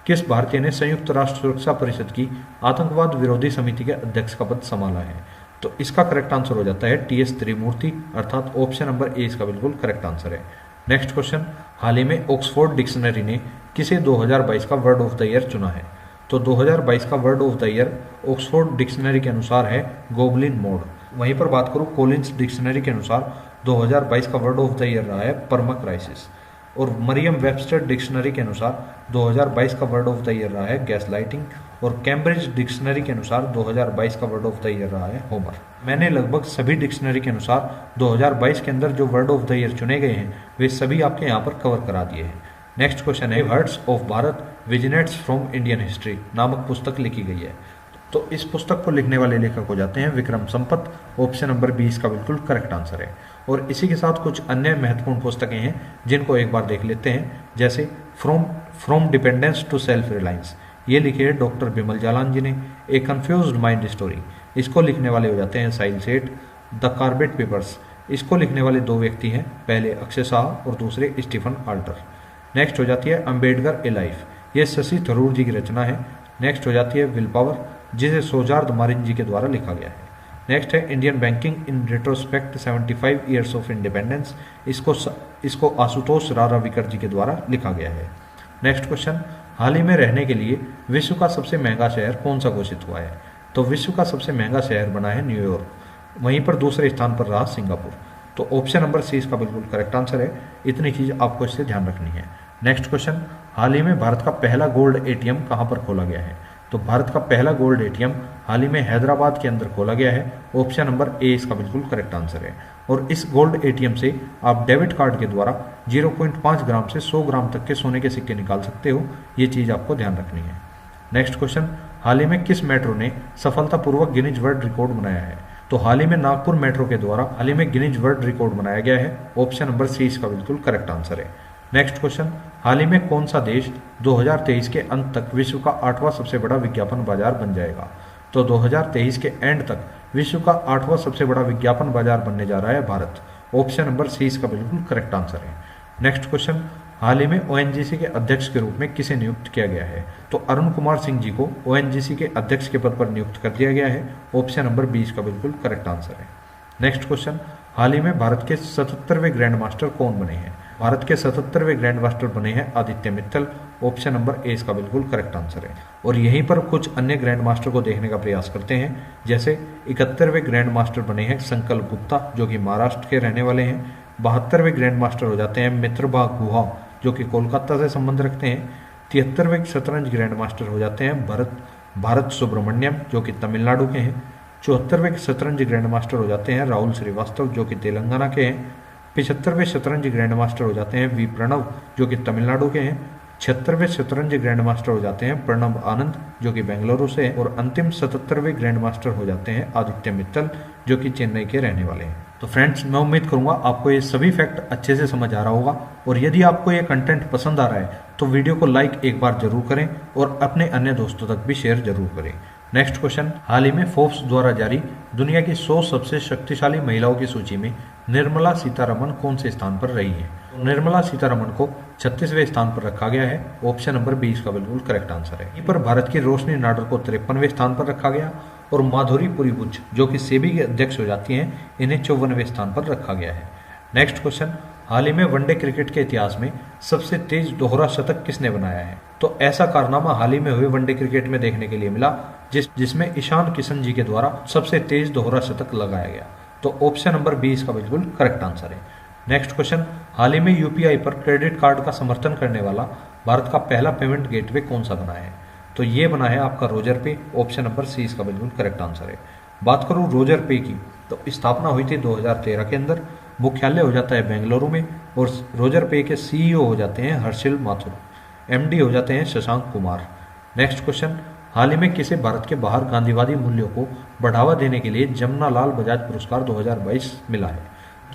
किस भारतीय ने संयुक्त राष्ट्र सुरक्षा परिषद की आतंकवाद विरोधी समिति के अध्यक्ष का पद संभाला है? तो इसका करेक्ट आंसर हो जाता है टीएस त्रिमूर्ति, अर्थात ऑप्शन नंबर ए इसका बिल्कुल करेक्ट आंसर है। नेक्स्ट क्वेश्चन, हाल ही में ऑक्सफोर्ड डिक्शनरी ने किसे 2022 का वर्ड ऑफ द ईयर चुना है? तो 2022 का word of the year Oxford dictionary के अनुसार है गोबलिन मोड। वहीं पर बात करूं कोलिंस डिक्शनरी के अनुसार 2022 का वर्ड ऑफ द ईयर रहा है पर्मा क्राइसिस। और मरियम वेबस्टर डिक्शनरी के अनुसार 2022 का वर्ड ऑफ द ईयर रहा है गैस लाइटिंग। और कैम्ब्रिज डिक्शनरी के अनुसार 2022 का वर्ड ऑफ द ईयर रहा है होमर। मैंने लगभग सभी डिक्शनरी के अनुसार 2022 के अंदर जो वर्ड ऑफ द ईयर चुने गए हैं वे सभी आपके यहाँ पर कवर करा दिए हैं। नेक्स्ट क्वेश्चन है, hearts of Bharat vignettes from Indian history नामक पुस्तक लिखी गई है। तो इस पुस्तक को लिखने वाले लेखक हो जाते हैं विक्रम संपत। ऑप्शन नंबर 20 का बिल्कुल करेक्ट आंसर है। और इसी के साथ कुछ अन्य महत्वपूर्ण पुस्तकें हैं जिनको एक बार देख लेते हैं, जैसे from dependence to self reliance, ये लिखी है डॉक्टर बिमल जालान जी ने। ए कन्फ्यूज्ड माइंड स्टोरी, इसको लिखने वाले हो जाते हैं साहिल सेठ। द कार्बेट पेपर्स, इसको लिखने वाले दो व्यक्ति हैं, पहले अक्षय शाह और दूसरे स्टीफन आल्टर। नेक्स्ट हो जाती है अम्बेडकर ए लाइफ, ये शशि थरूर जी की रचना है। नेक्स्ट हो जाती है विल पावर, जिसे सोजार्द मारिन जी के द्वारा लिखा गया है। नेक्स्ट है Indian banking in retrospect 75 years of independence, इसको आशुतोष राराविकर जी के द्वारा लिखा गया है। नेक्स्ट क्वेश्चन, हाल ही में रहने के लिए विश्व का सबसे महंगा शहर कौन सा घोषित हुआ है? तो विश्व का सबसे महंगा शहर बना है न्यूयॉर्क, वहीं पर दूसरे स्थान पर रहा सिंगापुर। तो ऑप्शन नंबर सी इसका बिल्कुल करेक्ट आंसर है। इतनी चीज आपको इससे ध्यान रखनी है। नेक्स्ट क्वेश्चन, हाल ही में भारत का पहला गोल्ड एटीएम कहां पर खोला गया है? तो भारत का पहला गोल्ड एटीएम हाल ही में हैदराबाद के अंदर खोला गया है। ऑप्शन नंबर ए इसका बिल्कुल करेक्ट आंसर है। और इस गोल्ड एटीएम से आप डेबिट कार्ड के द्वारा 0.5 ग्राम से 100 ग्राम तक के सोने के सिक्के निकाल सकते हो। ये चीज आपको ध्यान रखनी है। नेक्स्ट क्वेश्चन, हाल ही में किस मेट्रो ने सफलतापूर्वक गिनीज वर्ल्ड रिकॉर्ड बनाया है? तो हाल ही में नागपुर मेट्रो के द्वारा हाल ही में गिनीज वर्ल्ड रिकॉर्ड बनाया गया है। ऑप्शन नंबर सी इसका बिल्कुल करेक्ट आंसर है। नेक्स्ट क्वेश्चन, हाल ही में कौन सा देश 2023 के अंत तक विश्व का 8वां सबसे बड़ा विज्ञापन बाजार बन जाएगा? तो 2023 के एंड तक विश्व का 8वां सबसे बड़ा विज्ञापन बाजार बनने जा रहा है भारत। ऑप्शन नंबर सी इसका बिल्कुल करेक्ट आंसर है। नेक्स्ट क्वेश्चन, हाल ही में ओएनजीसी के अध्यक्ष के रूप में किसे नियुक्त किया गया है? तो अरुण कुमार सिंह जी को ओएनजीसी के अध्यक्ष के पद पर नियुक्त कर दिया गया है। ऑप्शन नंबर बी इसका बिल्कुल करेक्ट आंसर है। नेक्स्ट क्वेश्चन, हाल ही में भारत के 77वें ग्रैंड मास्टर कौन बने हैं? भारत के 77वें ग्रैंड मास्टर बने हैं Aditya Mittal. Option number A इसका बिल्कुल करेक्ट आंसर है। और यहीं पर कुछ अन्य ग्रैंड मास्टर को देखने का प्रयास करते हैं। जैसे 71वें ग्रैंड मास्टर बने हैं संकल्प गुप्ता, जो कि महाराष्ट्र के रहने वाले हैं। 72वें ग्रैंड मास्टर हो जाते हैं मित्रभा गुहा, जो कि कोलकाता से संबंध रखते हैं। 73वें शतरंज ग्रैंड मास्टर हो जाते हैं भारत सुब्रमण्यम, जो कि तमिलनाडु के हैं। 74वें शतरंज ग्रैंड मास्टर हो जाते हैं राहुल श्रीवास्तव, जो कि तेलंगाना के हैं। 75वें शतरंज ग्रैंड मास्टर हो जाते हैं वी प्रणव, जो कि तमिलनाडु के हैं। 76वें शतरंज ग्रैंड मास्टर हो जाते हैं प्रणब आनंद, जो कि बेंगलुरु से है। और अंतिम 77वें ग्रैंड मास्टर हो जाते हैं आदित्य मित्तल, जो कि चेन्नई के रहने वाले हैं। तो फ्रेंड्स, मैं उम्मीद करूंगा आपको ये सभी फैक्ट अच्छे से समझ आ रहा होगा। और यदि आपको ये कंटेंट पसंद आ रहा है तो वीडियो को लाइक एक बार जरूर करें और अपने अन्य दोस्तों तक भी शेयर जरूर करें। नेक्स्ट क्वेश्चन, हाल ही में फोर्ब्स द्वारा जारी दुनिया की 100 सबसे शक्तिशाली महिलाओं की सूची में निर्मला सीतारमण कौन से स्थान पर रही है? निर्मला सीतारमण को 36वें स्थान पर रखा गया है। ऑप्शन नंबर बी इसका बिल्कुल करेक्ट आंसर है। पर भारत की रोशनी नाडर को 53वें स्थान पर रखा गया और माधुरी पुरीबुच, जो कि सेबी के अध्यक्ष हो जाती हैं, इन्हें 54वें स्थान पर रखा गया है। नेक्स्ट क्वेश्चन, हाल ही में वनडे क्रिकेट के इतिहास में सबसे तेज दोहरा शतक किसने बनाया है? तो ऐसा कारनामा हाल ही में हुए वनडे क्रिकेट में देखने के लिए मिला जिसमें ईशान किशन जी के द्वारा सबसे तेज दोहरा शतक लगाया गया। तो ऑप्शन नंबर बी इसका बिल्कुल करेक्ट आंसर है। नेक्स्ट क्वेश्चन, हाल ही में यूपीआई पर क्रेडिट कार्ड का समर्थन करने वाला भारत का पहला पेमेंट गेटवे कौन सा बना है? तो ये बना है आपका रोजर पे। ऑप्शन नंबर सी इसका बिल्कुल करेक्ट आंसर है। बात करूं रोजर पे की, तो स्थापना हुई थी 2013 के अंदर। मुख्यालय हो जाता है बेंगलुरु में और रोजर पे के सीईओ हो जाते हैं हर्षिल माथुर। एमडी हो जाते हैं शशांक कुमार। नेक्स्ट क्वेश्चन, हाल ही में किसे भारत के बाहर गांधीवादी मूल्यों को बढ़ावा देने के लिए जमनालाल बजाज पुरस्कार 2022 मिला है?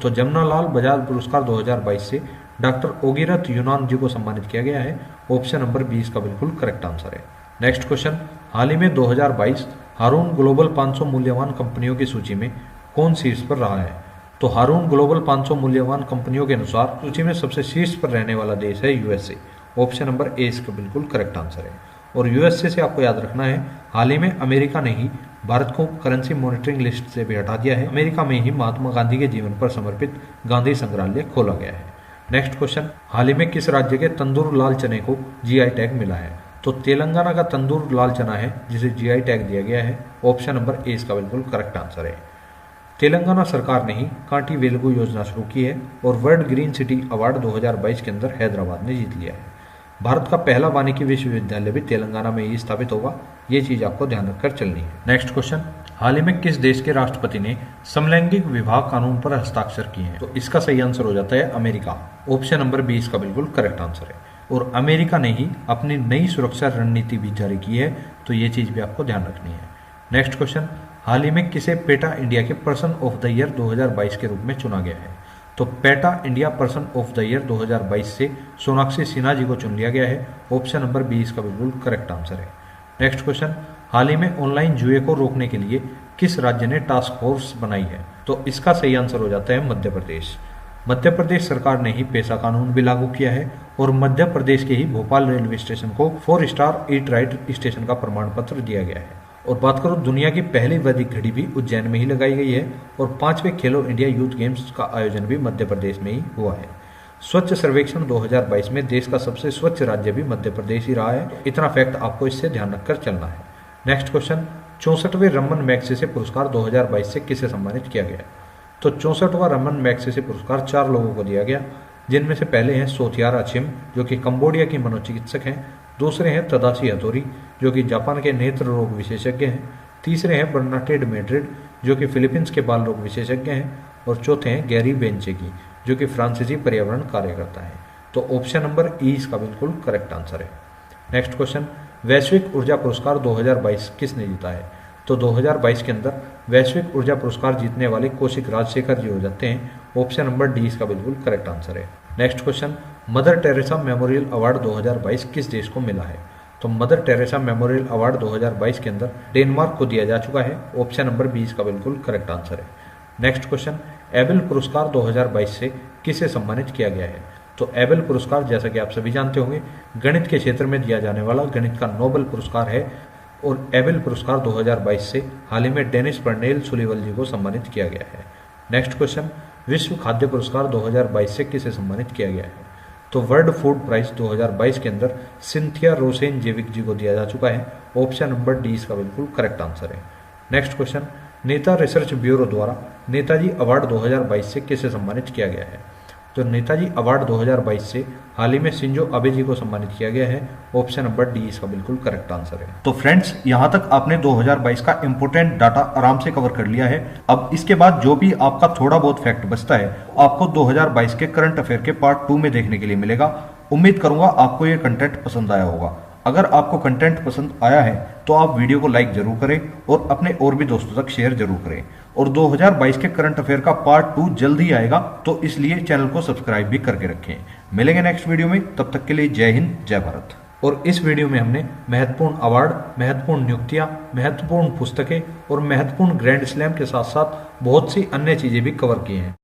तो जमनालाल बजाज पुरस्कार 2022 से डॉक्टर ओगिरत यूनान जी को सम्मानित किया गया है। ऑप्शन नंबर बी इसका बिल्कुल करेक्ट आंसर है। नेक्स्ट क्वेश्चन, हाल ही में 2022 हारून ग्लोबल 500 मूल्यवान कंपनियों की सूची में कौन शीर्ष पर रहा है? तो हारून ग्लोबल 500 मूल्यवान कंपनियों के अनुसार सूची में सबसे शीर्ष पर रहने वाला देश है यूएसए। ऑप्शन नंबर ए इसका बिल्कुल करेक्ट आंसर है। और यूएसए से आपको याद रखना है, हाल ही में अमेरिका ने ही भारत को करेंसी मॉनिटरिंग लिस्ट से भी हटा दिया है। अमेरिका में ही महात्मा गांधी के जीवन पर समर्पित गांधी संग्रहालय खोला गया है। नेक्स्ट क्वेश्चन, हाल ही में किस राज्य के तंदूर लाल चने को जीआई टैग मिला है? तो तेलंगाना का तंदूर लाल चना है जिसे जीआई टैग दिया गया है। ऑप्शन नंबर ए इसका बिल्कुल करेक्ट आंसर है। तेलंगाना सरकार ने ही कांटी वेलुगु योजना शुरू की है और वर्ल्ड ग्रीन सिटी अवार्ड 2022 के अंदर हैदराबाद ने जीत लिया है। भारत का पहला वानिकी विश्वविद्यालय भी तेलंगाना में ही स्थापित होगा। ये चीज आपको ध्यान रखकर चलनी है। नेक्स्ट क्वेश्चन, हाल ही में किस देश के राष्ट्रपति ने समलैंगिक विवाह कानून पर हस्ताक्षर किए हैं? तो इसका सही आंसर हो जाता है अमेरिका। ऑप्शन नंबर बी इसका बिल्कुल करेक्ट आंसर है। और अमेरिका ने ही अपनी नई सुरक्षा रणनीति भी जारी की है, तो ये चीज भी आपको ध्यान रखनी है। नेक्स्ट क्वेश्चन, हाल ही में किसे पेटा इंडिया के पर्सन ऑफ द ईयर 2022 के रूप में चुना गया है? तो PETA India person of the year 2022 से सोनाक्षी सिन्हा जी को चुन लिया गया है। ऑप्शन नंबर बी इसका बिल्कुल करेक्ट आंसर है। नेक्स्ट क्वेश्चन, हाल ही में ऑनलाइन जुए को रोकने के लिए किस राज्य ने टास्क फोर्स बनाई है? तो इसका सही आंसर हो जाता है मध्य प्रदेश। मध्य प्रदेश सरकार ने ही पेशा कानून भी लागू किया है और मध्य प्रदेश के ही भोपाल रेलवे स्टेशन को 4 स्टार ईट राइट स्टेशन का प्रमाण पत्र दिया गया है। और बात करूं, दुनिया की पहली वैदिक घड़ी भी उज्जैन में ही लगाई गई है और 5वें खेलो इंडिया यूथ गेम्स का आयोजन भी मध्य प्रदेश में ही हुआ है। स्वच्छ सर्वेक्षण 2022 में देश का सबसे स्वच्छ राज्य भी मध्य प्रदेश ही रहा है। इतना फैक्ट आपको इससे ध्यान रखकर चलना है। नेक्स्ट क्वेश्चन, 64वें रमन मैग्सेसे पुरस्कार 2022 से किसे सम्मानित किया गया? तो 64वां रमन मैग्सेसे पुरस्कार 4 लोगों को दिया गया, जिनमें से पहले हैं सोथियारा छिम, जो कि कंबोडिया की मनोचिकित्सक हैं। दूसरे हैं तदाशी हथोरी जो कि जापान के नेत्र रोग विशेषज्ञ हैं। तीसरे हैं बर्नार्डेट मैड्रिड जो कि फिलीपींस के बाल रोग विशेषज्ञ हैं। और चौथे हैं गैरी बेंचेकी जो कि फ्रांसीसी पर्यावरण कार्यकर्ता है। तो ऑप्शन नंबर ई इसका बिल्कुल करेक्ट आंसर है। नेक्स्ट क्वेश्चन, वैश्विक ऊर्जा पुरस्कार 2022 किसने जीता है? तो 2022 के अंदर वैश्विक ऊर्जा पुरस्कार जीतने वाले कौशिक राजशेखर जी हो जाते हैं। ऑप्शन नंबर डी इसका बिल्कुल करेक्ट आंसर है। Next question, mother Teresa memorial award 2022 किस देश को मिला है? तो मदर टेरेसा मेमोरियल अवार्ड 2022 के अंदर डेनमार्क को दिया जा चुका है। ऑप्शन नंबर बी इसका बिल्कुल करेक्ट आंसर है। नेक्स्ट क्वेश्चन, एबेल पुरस्कार 2022 से किसे सम्मानित किया गया है? तो एबेल पुरस्कार जैसा कि आप सभी जानते होंगे गणित के क्षेत्र में दिया जाने वाला गणित का नोबेल पुरस्कार है। और एबेल पुरस्कार 2022 से हाल ही में डेनिस पर्नेल सुलीवल जी को सम्मानित किया गया है। नेक्स्ट क्वेश्चन, विश्व खाद्य पुरस्कार 2022 से किसे सम्मानित किया गया है? तो वर्ल्ड फूड प्राइज 2022 के अंदर सिंथिया रोसेन जेविक जी को दिया जा चुका है। ऑप्शन नंबर डी इसका बिल्कुल करेक्ट आंसर है। नेक्स्ट क्वेश्चन, नेता रिसर्च ब्यूरो द्वारा नेताजी अवार्ड 2022 से किसे सम्मानित किया गया है? तो नेताजी अवार्ड 2022 से हाल ही में शिंजो आबे जी को सम्मानित किया गया है। ऑप्शन नंबर डी इसका बिल्कुल करेक्ट आंसर है। तो फ्रेंड्स, यहाँ तक आपने 2022 का इंपोर्टेंट डाटा आराम से कवर कर लिया है। अब इसके बाद जो भी आपका थोड़ा बहुत फैक्ट बचता है आपको 2022 के करंट अफेयर के पार्ट 2 में देखने के लिए मिलेगा। उम्मीद करूंगा आपको ये कंटेंट पसंद आया होगा। अगर आपको कंटेंट पसंद आया है तो आप वीडियो को लाइक जरूर करें और अपने और भी दोस्तों तक शेयर जरूर करें। और 2022 के करंट अफेयर का पार्ट 2 जल्द ही आएगा, तो इसलिए चैनल को सब्सक्राइब भी करके रखें। मिलेंगे नेक्स्ट वीडियो में, तब तक के लिए जय हिंद जय भारत। और इस वीडियो में हमने महत्वपूर्ण अवार्ड, महत्वपूर्ण नियुक्तियां, महत्वपूर्ण पुस्तकें और महत्वपूर्ण ग्रैंड स्लैम के साथ साथ बहुत सी अन्य चीजें भी कवर की हैं।